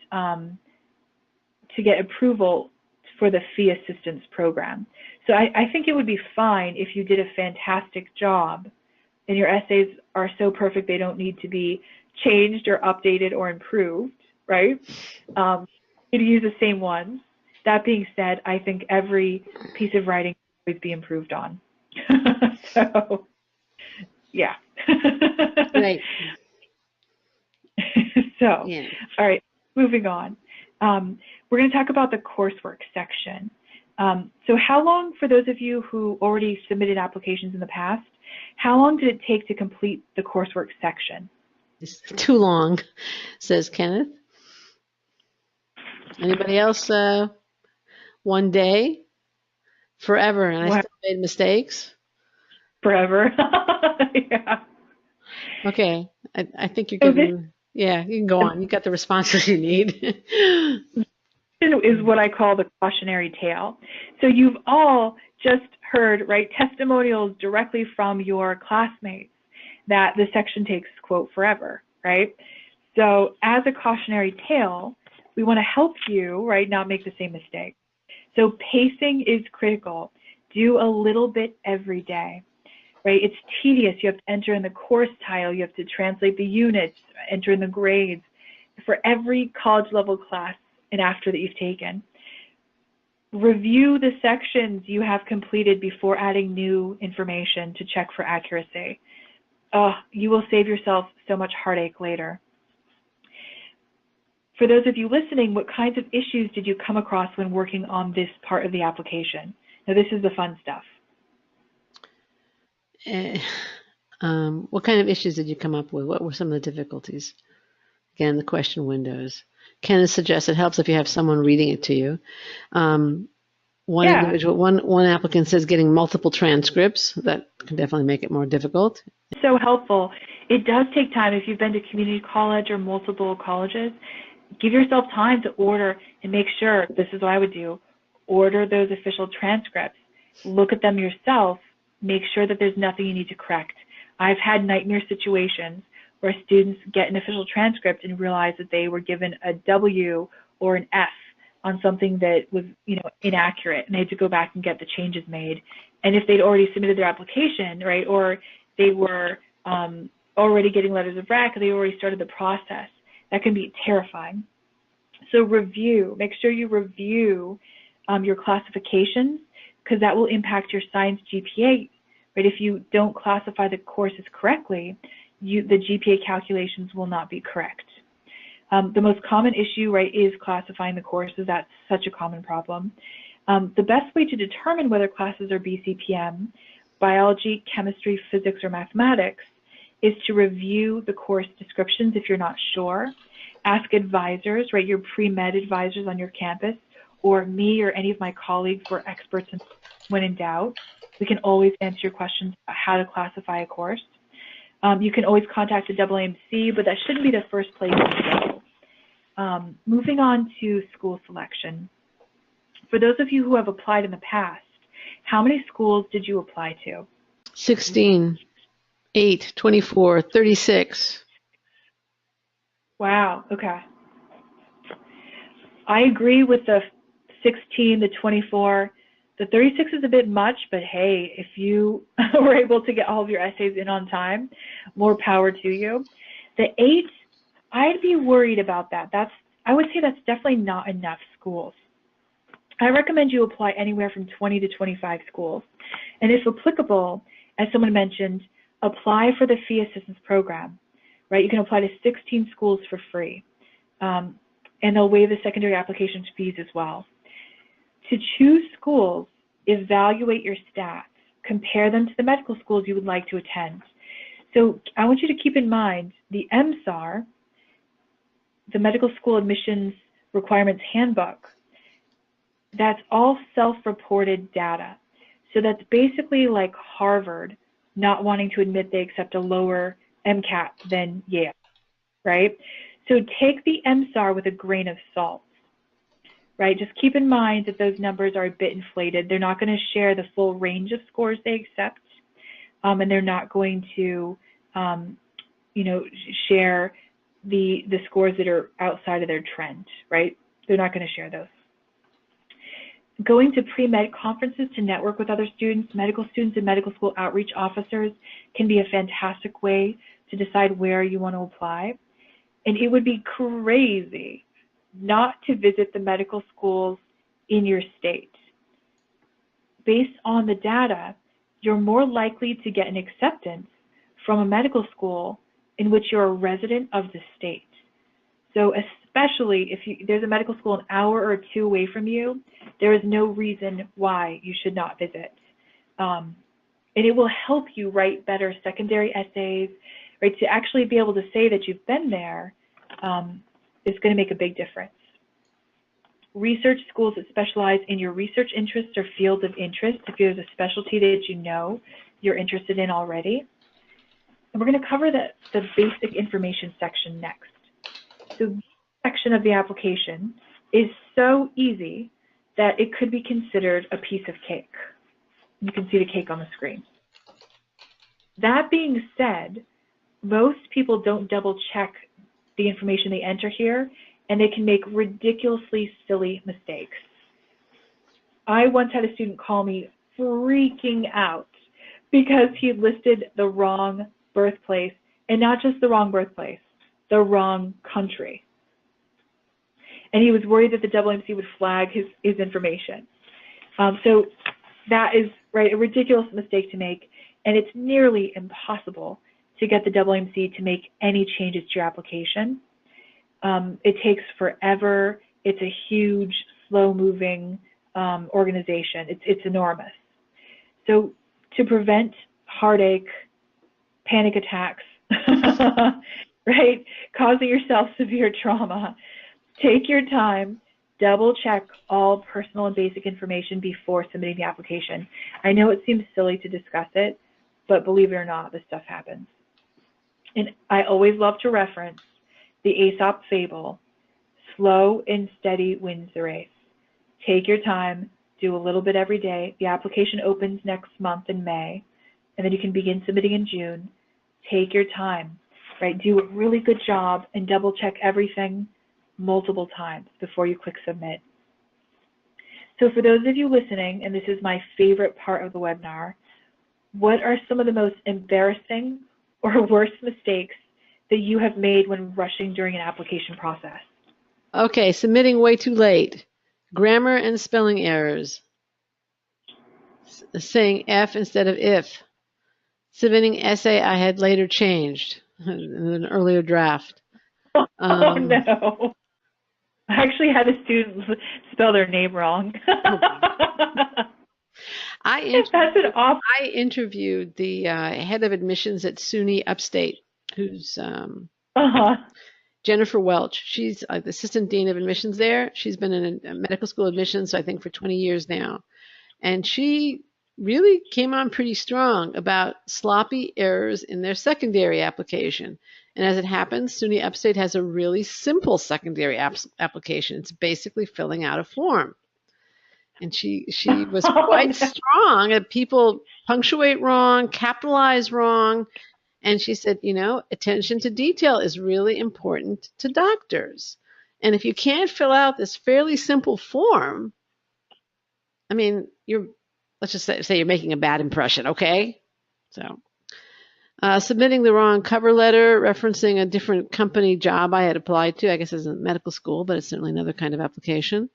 approval for the fee assistance program. So I think it would be fine if you did a fantastic job and your essays are so perfect they don't need to be changed or updated or improved, right? You'd use the same ones. That being said, I think every piece of writing can always be improved on. So, yeah. Right. So, yeah. All right, moving on. We're going to talk about the coursework section. So how long, for those of you who already submitted applications in the past, how long did it take to complete the coursework section? It's too long, says Kenneth. Anybody else? 1 day? Forever, and I still made mistakes? Forever. Yeah. Okay, I think you're getting Yeah, you can go on. You got the responses you need. Is what I call the cautionary tale. So you've all just heard, right, testimonials directly from your classmates that the section takes, quote, forever, right? So as a cautionary tale, we want to help you, right, not make the same mistake. So pacing is critical. Do a little bit every day, right? It's tedious. You have to enter in the course title. You have to translate the units, enter in the grades for every college level class and after that you've taken. Review the sections you have completed before adding new information to check for accuracy. You will save yourself so much heartache later. For those of you listening, what kinds of issues did you come across when working on this part of the application? Now, this is the fun stuff. What kind of issues did you come up with? What were some of the difficulties? Again, the question windows. Ken suggests it helps if you have someone reading it to you. One applicant says getting multiple transcripts. That can definitely make it more difficult. So helpful. It does take time. If you've been to community college or multiple colleges, give yourself time to order and make sure, this is what I would do, order those official transcripts. Look at them yourself. Make sure that there's nothing you need to correct. I've had nightmare situations where students get an official transcript and realize that they were given a W or an F on something that was, inaccurate, and they had to go back and get the changes made. And if they'd already submitted their application, right, or they were already getting letters of rec, they already started the process, that can be terrifying. So make sure you review your classifications, because that will impact your science GPA, right? If you don't classify the courses correctly, the GPA calculations will not be correct. The most common issue, right, is classifying the courses. That's such a common problem. The best way to determine whether classes are BCPM, biology, chemistry, physics, or mathematics, is to review the course descriptions if you're not sure. Ask advisors, right, your pre-med advisors on your campus, or me or any of my colleagues who are experts when in doubt. We can always answer your questions about how to classify a course. You can always contact the AAMC, but that shouldn't be the first place to go. Moving on to school selection. For those of you who have applied in the past, how many schools did you apply to? 16, 8, 24, 36. Wow, okay. I agree with the 16, the 24. The 36 is a bit much, but hey, if you were able to get all of your essays in on time, more power to you. The 8, I'd be worried about that. I would say that's definitely not enough schools. I recommend you apply anywhere from 20 to 25 schools. And if applicable, as someone mentioned, apply for the fee assistance program, right? You can apply to 16 schools for free. And they'll waive the secondary application fees as well. To choose schools, evaluate your stats, compare them to the medical schools you would like to attend. So I want you to keep in mind the MSAR, the Medical School Admissions Requirements Handbook, that's all self-reported data. So that's basically like Harvard not wanting to admit they accept a lower MCAT than Yale, right? So take the MSAR with a grain of salt. Right, just keep in mind that those numbers are a bit inflated. They're not going to share the full range of scores they accept, and they're not going to, share the scores that are outside of their trend. Right, they're not going to share those. Going to pre-med conferences to network with other students, medical students, and medical school outreach officers can be a fantastic way to decide where you want to apply. And it would be crazy not to visit the medical schools in your state. Based on the data, you're more likely to get an acceptance from a medical school in which you're a resident of the state. So especially if there's a medical school an hour or two away from you, there is no reason why you should not visit. And it will help you write better secondary essays, right? To actually be able to say that you've been there is going to make a big difference. Research schools that specialize in your research interests or fields of interest, if there's a specialty that you're interested in already. And we're going to cover the basic information section next. So this section of the application is so easy that it could be considered a piece of cake. You can see the cake on the screen. That being said, most people don't double check the information they enter here, and they can make ridiculously silly mistakes. I once had a student call me freaking out because he had listed the wrong birthplace, and not just the wrong birthplace, the wrong country. And he was worried that the AAMC would flag his information. So that is right, a ridiculous mistake to make, and it's nearly impossible to get the AAMC to make any changes to your application. It takes forever. It's a huge, slow-moving organization. It's enormous. So to prevent heartache, panic attacks, right, causing yourself severe trauma, take your time, double check all personal and basic information before submitting the application. I know it seems silly to discuss it, but believe it or not, this stuff happens. And I always love to reference the Aesop fable, slow and steady wins the race. Take your time, do a little bit every day. The application opens next month in May, and then you can begin submitting in June. Take your time, right? Do a really good job and double check everything multiple times before you click submit. So for those of you listening, and this is my favorite part of the webinar, what are some of the most embarrassing or worst mistakes that you have made when rushing during an application process? Okay, submitting way too late. Grammar and spelling errors. Saying F instead of if. Submitting essay I had later changed in an earlier draft. Oh no. I actually had a student spell their name wrong. I interviewed the head of admissions at SUNY Upstate, who's Jennifer Welch. She's the assistant dean of admissions there. She's been in medical school admissions, I think, for 20 years now. And she really came on pretty strong about sloppy errors in their secondary application. And as it happens, SUNY Upstate has a really simple secondary application. It's basically filling out a form. And she was quite strong that people punctuate wrong, capitalize wrong. And she said, you know, attention to detail is really important to doctors. And if you can't fill out this fairly simple form, I mean, let's just say you're making a bad impression, okay? So submitting the wrong cover letter, referencing a different company job I had applied to, I guess as a medical school, but it's certainly another kind of application.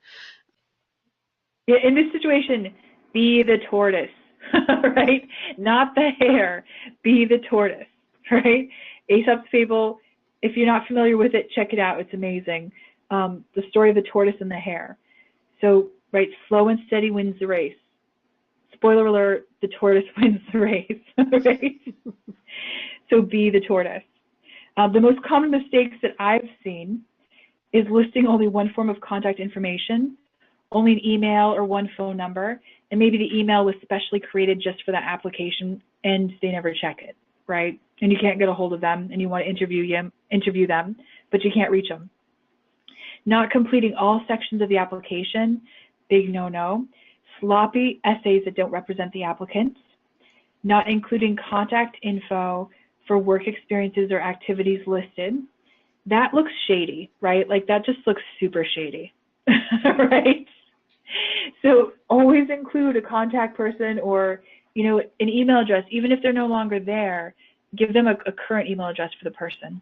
Yeah, in this situation, be the tortoise, right? Not the hare, be the tortoise, right? Aesop's fable, if you're not familiar with it, check it out. It's amazing. The story of the tortoise and the hare. So, right, slow and steady wins the race. Spoiler alert, the tortoise wins the race, right? So be the tortoise. The most common mistakes that I've seen is listing only one form of contact information, only an email or one phone number, and maybe the email was specially created just for that application and they never check it, right? And you can't get a hold of them and you want to interview them, but you can't reach them. Not completing all sections of the application, big no-no. Sloppy essays that don't represent the applicants. Not including contact info for work experiences or activities listed. That looks shady, right? Like that just looks super shady, right? So always include a contact person or, you know, an email address. Even if they're no longer there, give them a current email address for the person.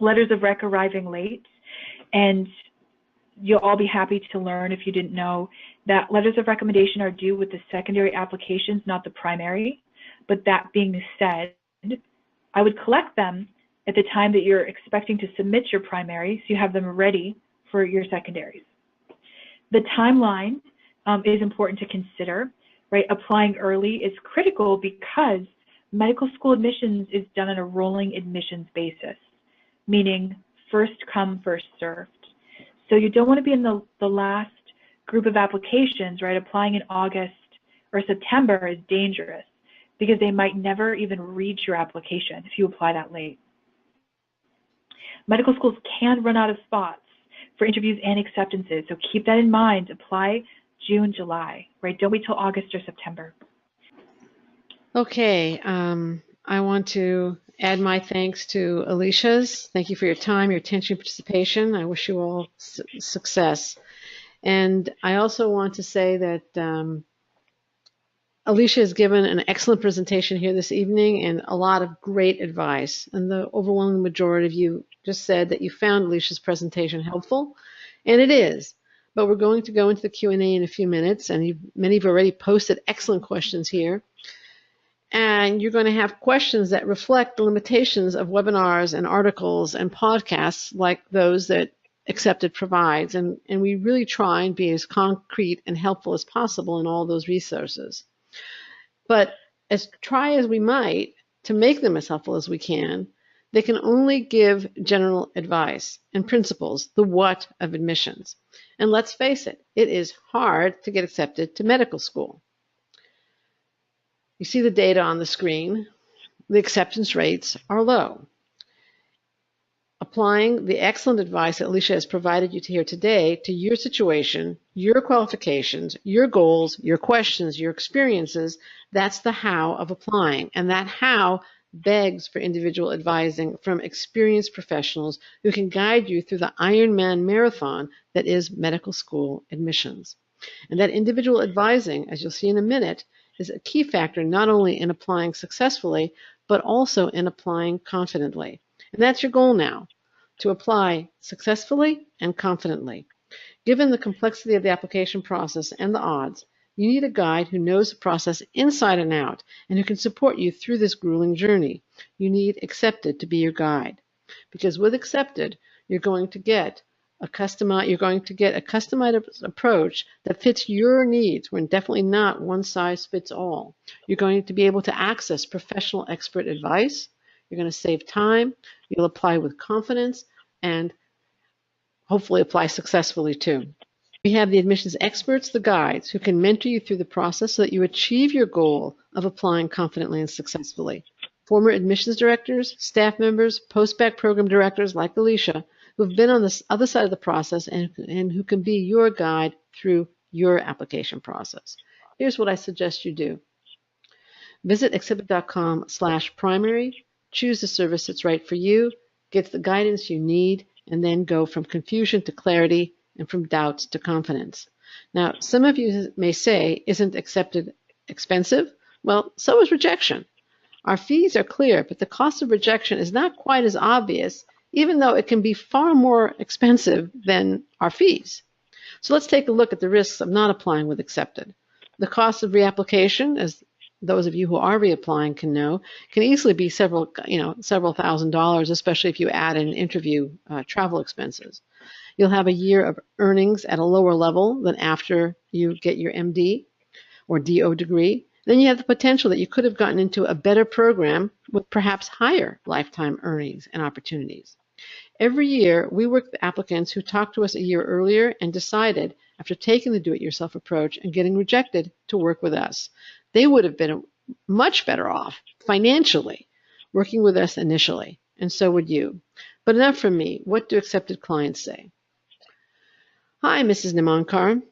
Letters of rec arriving late, and you'll all be happy to learn, if you didn't know, that letters of recommendation are due with the secondary applications, not the primary. But that being said, I would collect them at the time that you're expecting to submit your primary, so you have them ready for your secondaries. The timeline is important to consider, right? Applying early is critical because medical school admissions is done on a rolling admissions basis, meaning first come, first served. So you don't want to be in the last group of applications, right? Applying in August or September is dangerous because they might never even read your application if you apply that late. Medical schools can run out of spots for interviews and acceptances, so keep that in mind. Apply June, July, right? Don't wait till August or September. Okay, I want to add my thanks to Alicia's. Thank you for your time, your attention, participation. I wish you all success. And I also want to say that Alicia has given an excellent presentation here this evening and a lot of great advice. And the overwhelming majority of you just said that you found Alicia's presentation helpful, and it is. But we're going to go into the Q&A in a few minutes, and many have already posted excellent questions here. And you're going to have questions that reflect the limitations of webinars and articles and podcasts like those that Accepted provides. And we really try and be as concrete and helpful as possible in all those resources. But try as we might to make them as helpful as we can, they can only give general advice and principles, the what of admissions. And let's face it, it is hard to get accepted to medical school. You see the data on the screen. The acceptance rates are low. Applying the excellent advice that Alicia has provided you here today to your situation, your qualifications, your goals, your questions, your experiences, that's the how of applying. And that how begs for individual advising from experienced professionals who can guide you through the Ironman marathon that is medical school admissions. And that individual advising, as you'll see in a minute, is a key factor not only in applying successfully, but also in applying confidently. And that's your goal now, to apply successfully and confidently. Given the complexity of the application process and the odds, you need a guide who knows the process inside and out and who can support you through this grueling journey. You need Accepted to be your guide. Because with Accepted, you're going to get a customized approach that fits your needs. We're definitely not one size fits all. You're going to be able to access professional expert advice. You're going to save time. You'll apply with confidence and hopefully apply successfully too. We have the admissions experts, the guides, who can mentor you through the process so that you achieve your goal of applying confidently and successfully. Former admissions directors, staff members, post-bac program directors like Alicia, who have been on the other side of the process and who can be your guide through your application process. Here's what I suggest you do. Visit accepted.com/primary, choose the service that's right for you, get the guidance you need, and then go from confusion to clarity and from doubts to confidence. Now, some of you may say, isn't Accepted expensive? Well, so is rejection. Our fees are clear, but the cost of rejection is not quite as obvious, even though it can be far more expensive than our fees. So let's take a look at the risks of not applying with Accepted. The cost of reapplication, as those of you who are reapplying can know, can easily be several $1,000s, especially if you add in interview travel expenses. You'll have a year of earnings at a lower level than after you get your MD or DO degree. Then you have the potential that you could have gotten into a better program with perhaps higher lifetime earnings and opportunities. Every year, we work with applicants who talked to us a year earlier and decided, after taking the do-it-yourself approach and getting rejected, to work with us. They would have been much better off financially working with us initially, and so would you. But enough from me. What do accepted clients say? Hi, Mrs. Nimonkar.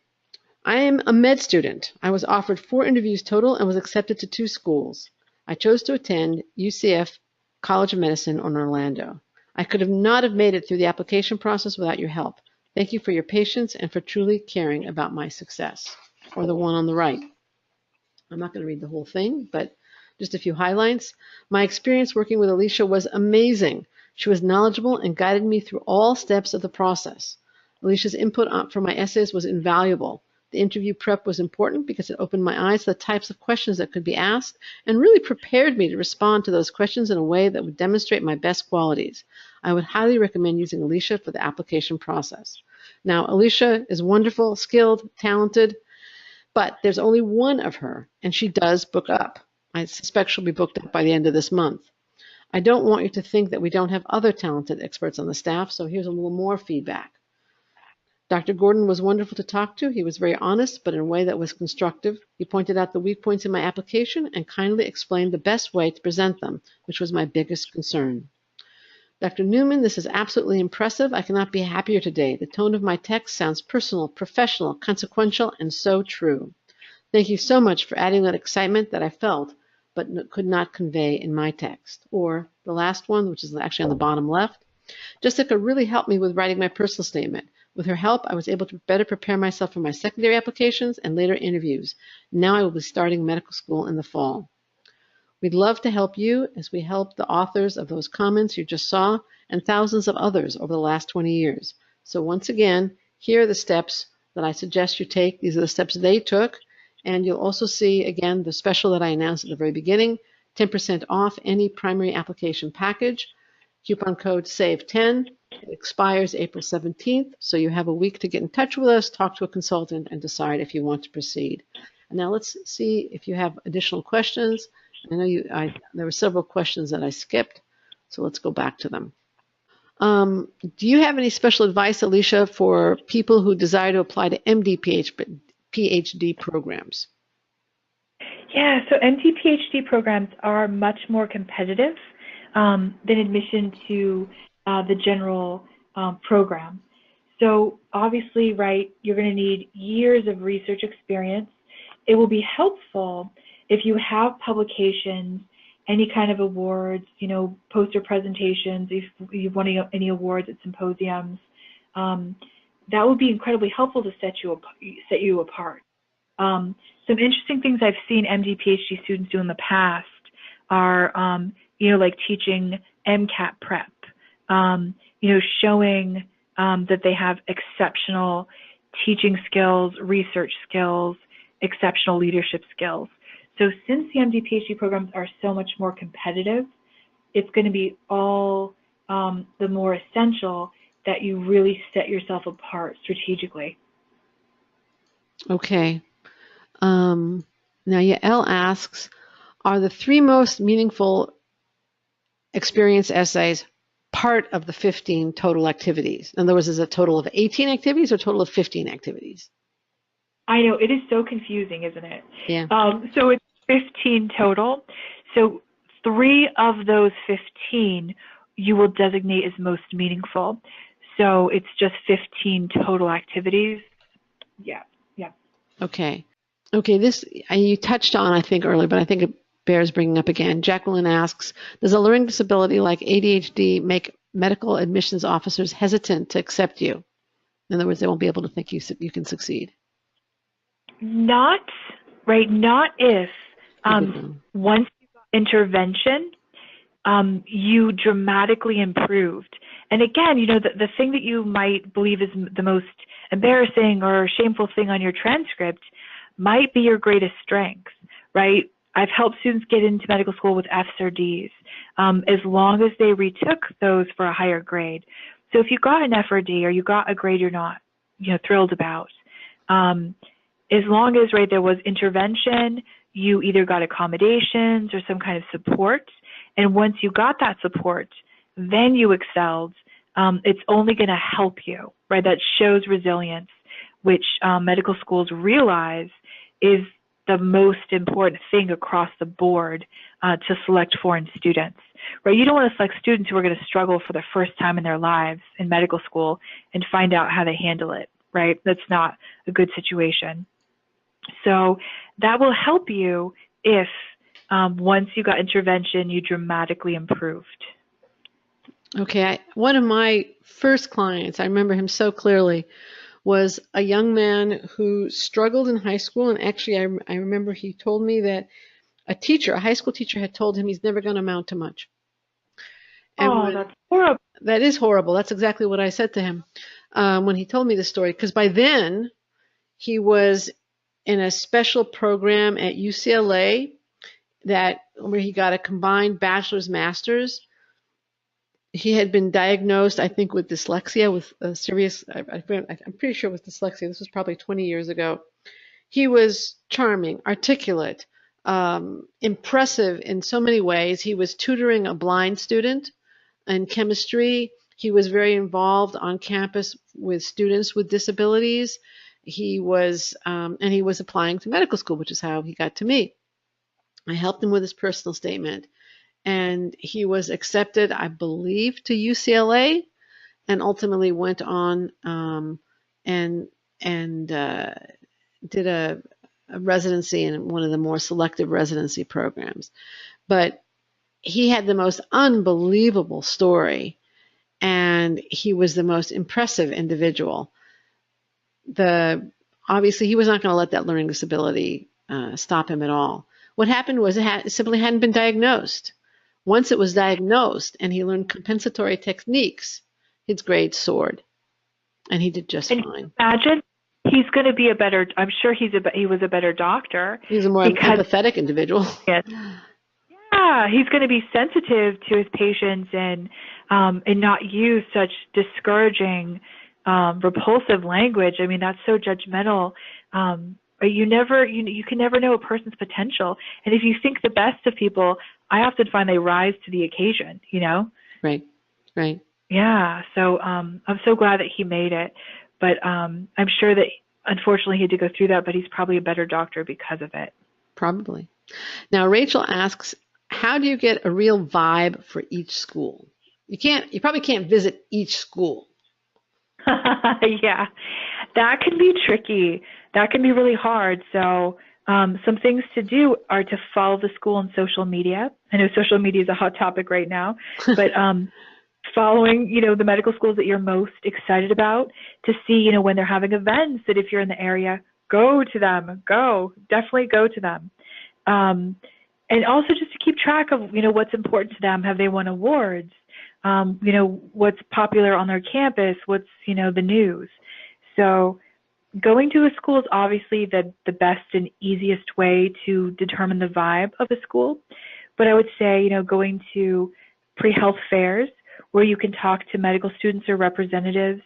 I am a med student. I was offered 4 interviews total and was accepted to 2 schools. I chose to attend UCF College of Medicine in Orlando. I could have not have made it through the application process without your help. Thank you for your patience and for truly caring about my success. Or the one on the right. I'm not going to read the whole thing, but just a few highlights. My experience working with Alicia was amazing. She was knowledgeable and guided me through all steps of the process. Alicia's input for my essays was invaluable. The interview prep was important because it opened my eyes to the types of questions that could be asked and really prepared me to respond to those questions in a way that would demonstrate my best qualities. I would highly recommend using Alicia for the application process. Now, Alicia is wonderful, skilled, talented, but there's only one of her, and she does book up. I suspect she'll be booked up by the end of this month. I don't want you to think that we don't have other talented experts on the staff, so here's a little more feedback. Dr. Gordon was wonderful to talk to. He was very honest, but in a way that was constructive. He pointed out the weak points in my application and kindly explained the best way to present them, which was my biggest concern. Dr. Newman, this is absolutely impressive. I cannot be happier today. The tone of my text sounds personal, professional, consequential, and so true. Thank you so much for adding that excitement that I felt but could not convey in my text. Or the last one, which is actually on the bottom left. Jessica really helped me with writing my personal statement. With her help, I was able to better prepare myself for my secondary applications and later interviews. Now I will be starting medical school in the fall. We'd love to help you as we helped the authors of those comments you just saw and thousands of others over the last 20 years. So once again, here are the steps that I suggest you take. These are the steps they took. And you'll also see, again, the special that I announced at the very beginning, 10% off any primary application package. Coupon code SAVE10. It expires April 17th, so you have a week to get in touch with us, talk to a consultant, and decide if you want to proceed. And now let's see if you have additional questions. I know there were several questions that I skipped, so let's go back to them. Do you have any special advice, Alicia, for people who desire to apply to MD PhD programs? Yeah, so MD PhD programs are much more competitive than admission to the general program. So obviously, right, you're going to need years of research experience. It will be helpful if you have publications, any kind of awards, poster presentations, if you've won any awards at symposiums. That would be incredibly helpful to set you apart. Some interesting things I've seen MD PhD students do in the past are, like teaching MCAT prep, showing that they have exceptional teaching skills, research skills, exceptional leadership skills. So since the MD PhD programs are so much more competitive, it's going to be all the more essential that you really set yourself apart strategically. Okay. Now, Yael asks, are the 3 most meaningful experience essays part of the 15 total activities? In other words, is it a total of 18 activities or a total of 15 activities? I know, it is so confusing, isn't it? Yeah. So it's 15 total. So 3 of those 15 you will designate as most meaningful. So it's just 15 total activities. Yeah. Okay. This you touched on, I think, earlier, but I think it bears bringing up again. Jacqueline asks, does a learning disability like ADHD make medical admissions officers hesitant to accept you? In other words, they won't be able to think you can succeed. Not if once you got intervention, you dramatically improved. And again, the thing that you might believe is the most embarrassing or shameful thing on your transcript might be your greatest strength, right? I've helped students get into medical school with F's or D's, as long as they retook those for a higher grade. So if you got an F or D, or you got a grade you're not, thrilled about, as long as, there was intervention, you either got accommodations or some kind of support, and once you got that support, then you excelled, it's only going to help you, right? That shows resilience, which medical schools realize is the most important thing across the board to select foreign students, right? You don't want to select students who are going to struggle for the first time in their lives in medical school and find out how they handle it, right? That's not a good situation. So that will help you if once you got intervention, you dramatically improved. Okay, one of my first clients, I remember him so clearly, was a young man who struggled in high school. And actually, I remember he told me that a high school teacher had told him he's never going to amount to much. And that's horrible. That is horrible. That's exactly what I said to him when he told me the story. Because by then, he was in a special program at UCLA where he got a combined bachelor's, master's. He had been diagnosed, I think, with dyslexia, with a serious, I'm pretty sure it was dyslexia. This was probably 20 years ago. He was charming, articulate, impressive in so many ways. He was tutoring a blind student in chemistry. He was very involved on campus with students with disabilities. He was applying to medical school, which is how he got to me. I helped him with his personal statement. and he was accepted, I believe, to UCLA, and ultimately went on and did a residency in one of the more selective residency programs. But he had the most unbelievable story, and he was the most impressive individual. Obviously, he was not going to let that learning disability stop him at all. What happened was it simply hadn't been diagnosed. Once it was diagnosed and he learned compensatory techniques, his grades soared, and he did just fine. Imagine he's going to be I'm sure he was a better doctor. He's a more empathetic individual. Yeah, he's going to be sensitive to his patients and not use such discouraging, repulsive language. I mean, that's so judgmental. You can never know a person's potential. And if you think the best of people, I often find they rise to the occasion, Right. Yeah. So I'm so glad that he made it. But I'm sure that, unfortunately, he had to go through that, but he's probably a better doctor because of it. Probably. Now, Rachel asks, how do you get a real vibe for each school? You probably can't visit each school. Yeah, that can be tricky. That can be really hard. So some things to do are to follow the school on social media. I know social media is a hot topic right now, but following, the medical schools that you're most excited about to see, when they're having events, that if you're in the area, go to them. Definitely go to them. And also just to keep track of, what's important to them. Have they won awards? What's popular on their campus? What's, the news? So going to a school is obviously the best and easiest way to determine the vibe of a school. But I would say, going to pre-health fairs where you can talk to medical students or representatives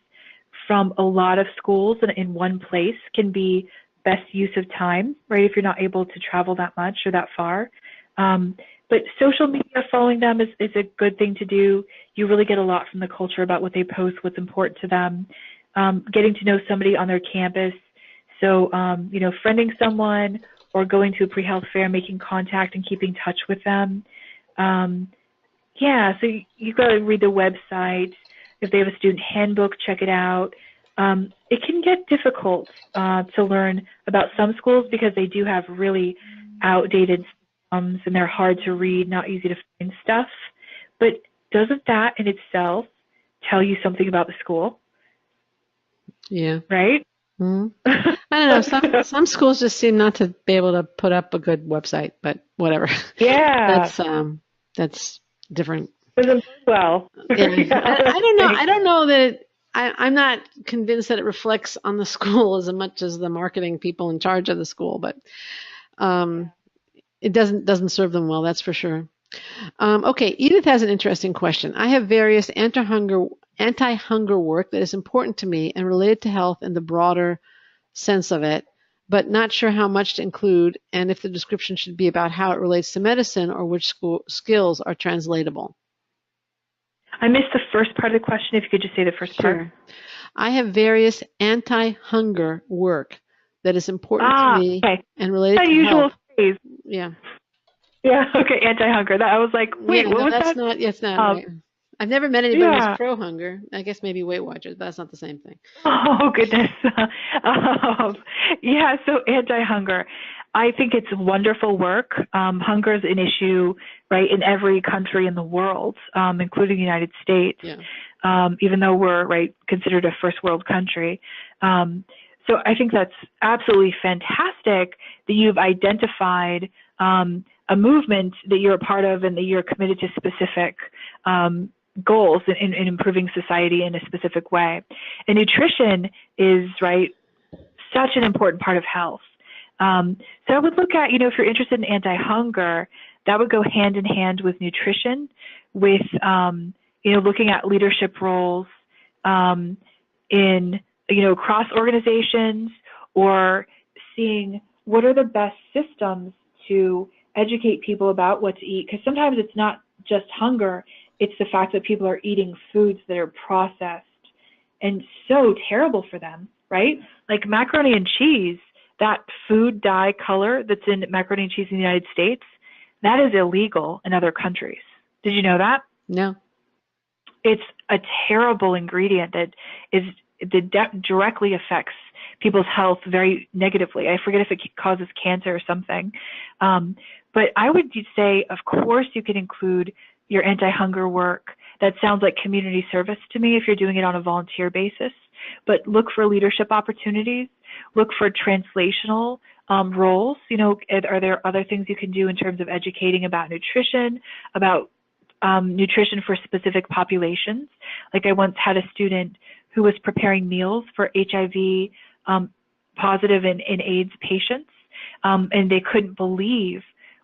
from a lot of schools and in one place can be best use of time, right? If you're not able to travel that much or that far. But social media, following them is a good thing to do. You really get a lot from the culture about what they post, what's important to them, getting to know somebody on their campus. So, friending someone or going to a pre-health fair, making contact and keeping in touch with them. So you've got to read the website. If they have a student handbook, check it out. It can get difficult to learn about some schools because they do have really outdated and they're hard to read, not easy to find stuff. But doesn't that in itself tell you something about the school? Yeah. Right? Mm-hmm. I don't know. Some schools just seem not to be able to put up a good website, but whatever. Yeah. That's different. Well. Yeah. I don't know. I don't know that I'm not convinced that it reflects on the school as much as the marketing people in charge of the school, but it doesn't serve them well, that's for sure. Okay, Edith has an interesting question. I have various anti-hunger work that is important to me and related to health in the broader sense of it, but not sure how much to include and if the description should be about how it relates to medicine or which skills are translatable. I missed the first part of the question. If you could just say the first part. I have various anti-hunger work that is important to me and related to health. Phrase. Yeah. Yeah. Okay. Anti-hunger. I was like, wait, what was that? It's not right. I've never met anybody who's pro-hunger. I guess maybe Weight Watchers, but that's not the same thing. Oh goodness. So anti-hunger. I think it's wonderful work. Hunger is an issue, right, in every country in the world, including the United States. Yeah. Even though we're considered a first world country. So I think that's absolutely fantastic that you've identified a movement that you're a part of and that you're committed to specific goals in improving society in a specific way. And nutrition is, such an important part of health. So I would look at, if you're interested in anti-hunger, that would go hand in hand with nutrition, with, looking at leadership roles in cross organizations, or seeing what are the best systems to educate people about what to eat. Because sometimes it's not just hunger, it's the fact that people are eating foods that are processed and so terrible for them, right? Like macaroni and cheese, that food dye color that's in macaroni and cheese in the United States, that is illegal in other countries. Did you know that? No. It's a terrible ingredient that directly affects people's health very negatively. I forget if it causes cancer or something. But I would say, of course, you can include your anti-hunger work. That sounds like community service to me if you're doing it on a volunteer basis. But look for leadership opportunities. Look for translational roles. You know, are there other things you can do in terms of educating about nutrition, about nutrition for specific populations? Like I once had a student who was preparing meals for HIV positive and AIDS patients, and they couldn't believe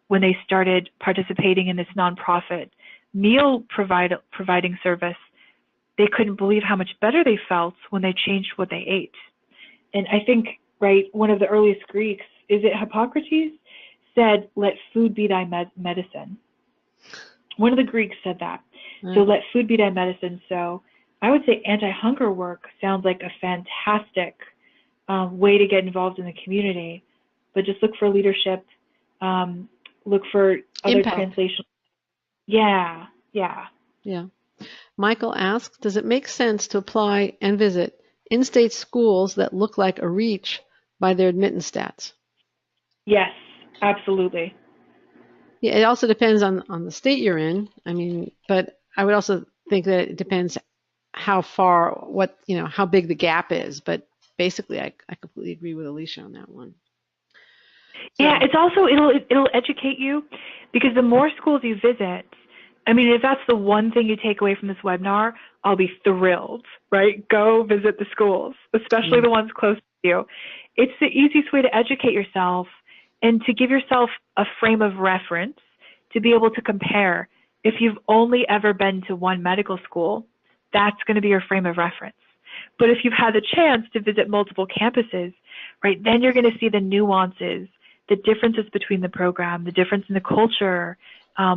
when they started participating in this nonprofit meal providing service, they couldn't believe how much better they felt when they changed what they ate. And I think, right, one of the earliest Greeks, is it Hippocrates, said, "Let food be thy medicine." One of the Greeks said that. So let food be thy medicine. So I would say anti-hunger work sounds like a fantastic way to get involved in the community. But just look for leadership, look for other translation. Yeah. Michael asks, does it make sense to apply and visit in-state schools that look like a reach by their admittance stats? Yes, absolutely. Yeah, it also depends on the state you're in. I mean, but I would also think that it depends how far, how big the gap is. But basically, I completely agree with Alicia on that one. So, yeah, it's also, it'll educate you, because the more schools you visit, I mean, if that's the one thing you take away from this webinar, I'll be thrilled, right? Go visit the schools, especially the ones close to you. It's the easiest way to educate yourself and to give yourself a frame of reference to be able to compare. If you've only ever been to one medical school, that's going to be your frame of reference. But if you've had the chance to visit multiple campuses, right, then you're going to see the nuances, the differences between the program, the difference in the culture,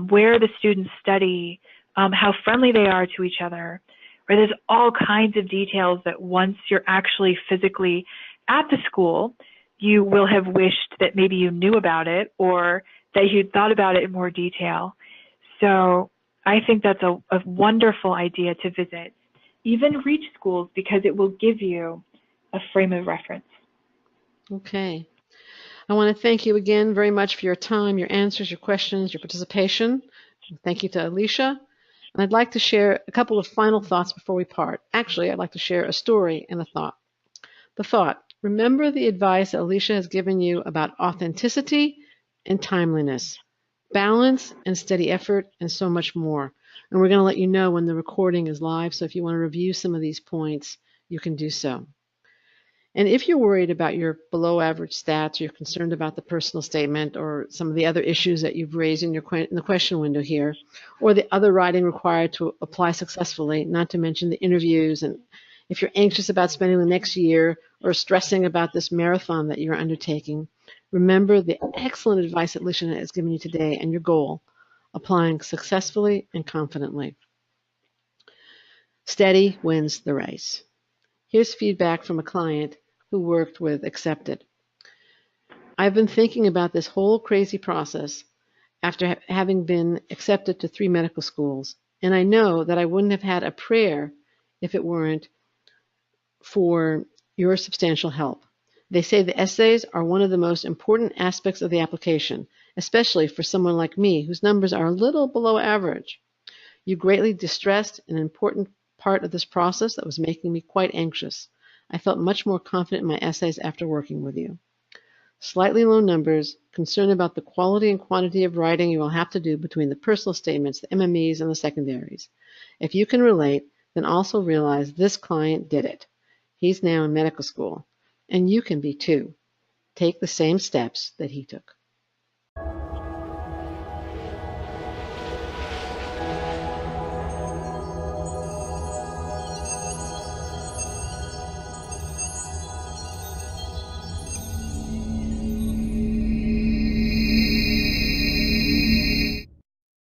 where the students study, how friendly they are to each other. Right? There's all kinds of details that once you're actually physically at the school, you will have wished that maybe you knew about it or that you'd thought about it in more detail. So I think that's a wonderful idea to visit, even reach schools, because it will give you a frame of reference. Okay. I want to thank you again very much for your time, your answers, your questions, your participation. Thank you to Alicia. And I'd like to share a couple of final thoughts before we part. Actually, I'd like to share a story and a thought. The thought, remember the advice Alicia has given you about authenticity and timeliness, balance and steady effort, and so much more. And we're going to let you know when the recording is live, so if you want to review some of these points, you can do so. And if you're worried about your below average stats, you're concerned about the personal statement or some of the other issues that you've raised in the question window here, or the other writing required to apply successfully, not to mention the interviews, and if you're anxious about spending the next year or stressing about this marathon that you're undertaking, remember the excellent advice that Alicia has given you today and your goal, applying successfully and confidently. Steady wins the race. Here's feedback from a client who worked with Accepted. I've been thinking about this whole crazy process after having been accepted to 3 medical schools, and I know that I wouldn't have had a prayer if it weren't for your substantial help. They say the essays are one of the most important aspects of the application, especially for someone like me whose numbers are a little below average. You greatly distressed an important part of this process that was making me quite anxious. I felt much more confident in my essays after working with you. Slightly low numbers, concern about the quality and quantity of writing you will have to do between the personal statements, the MMEs, and the secondaries. If you can relate, then also realize this client did it. He's now in medical school, and you can be too. Take the same steps that he took.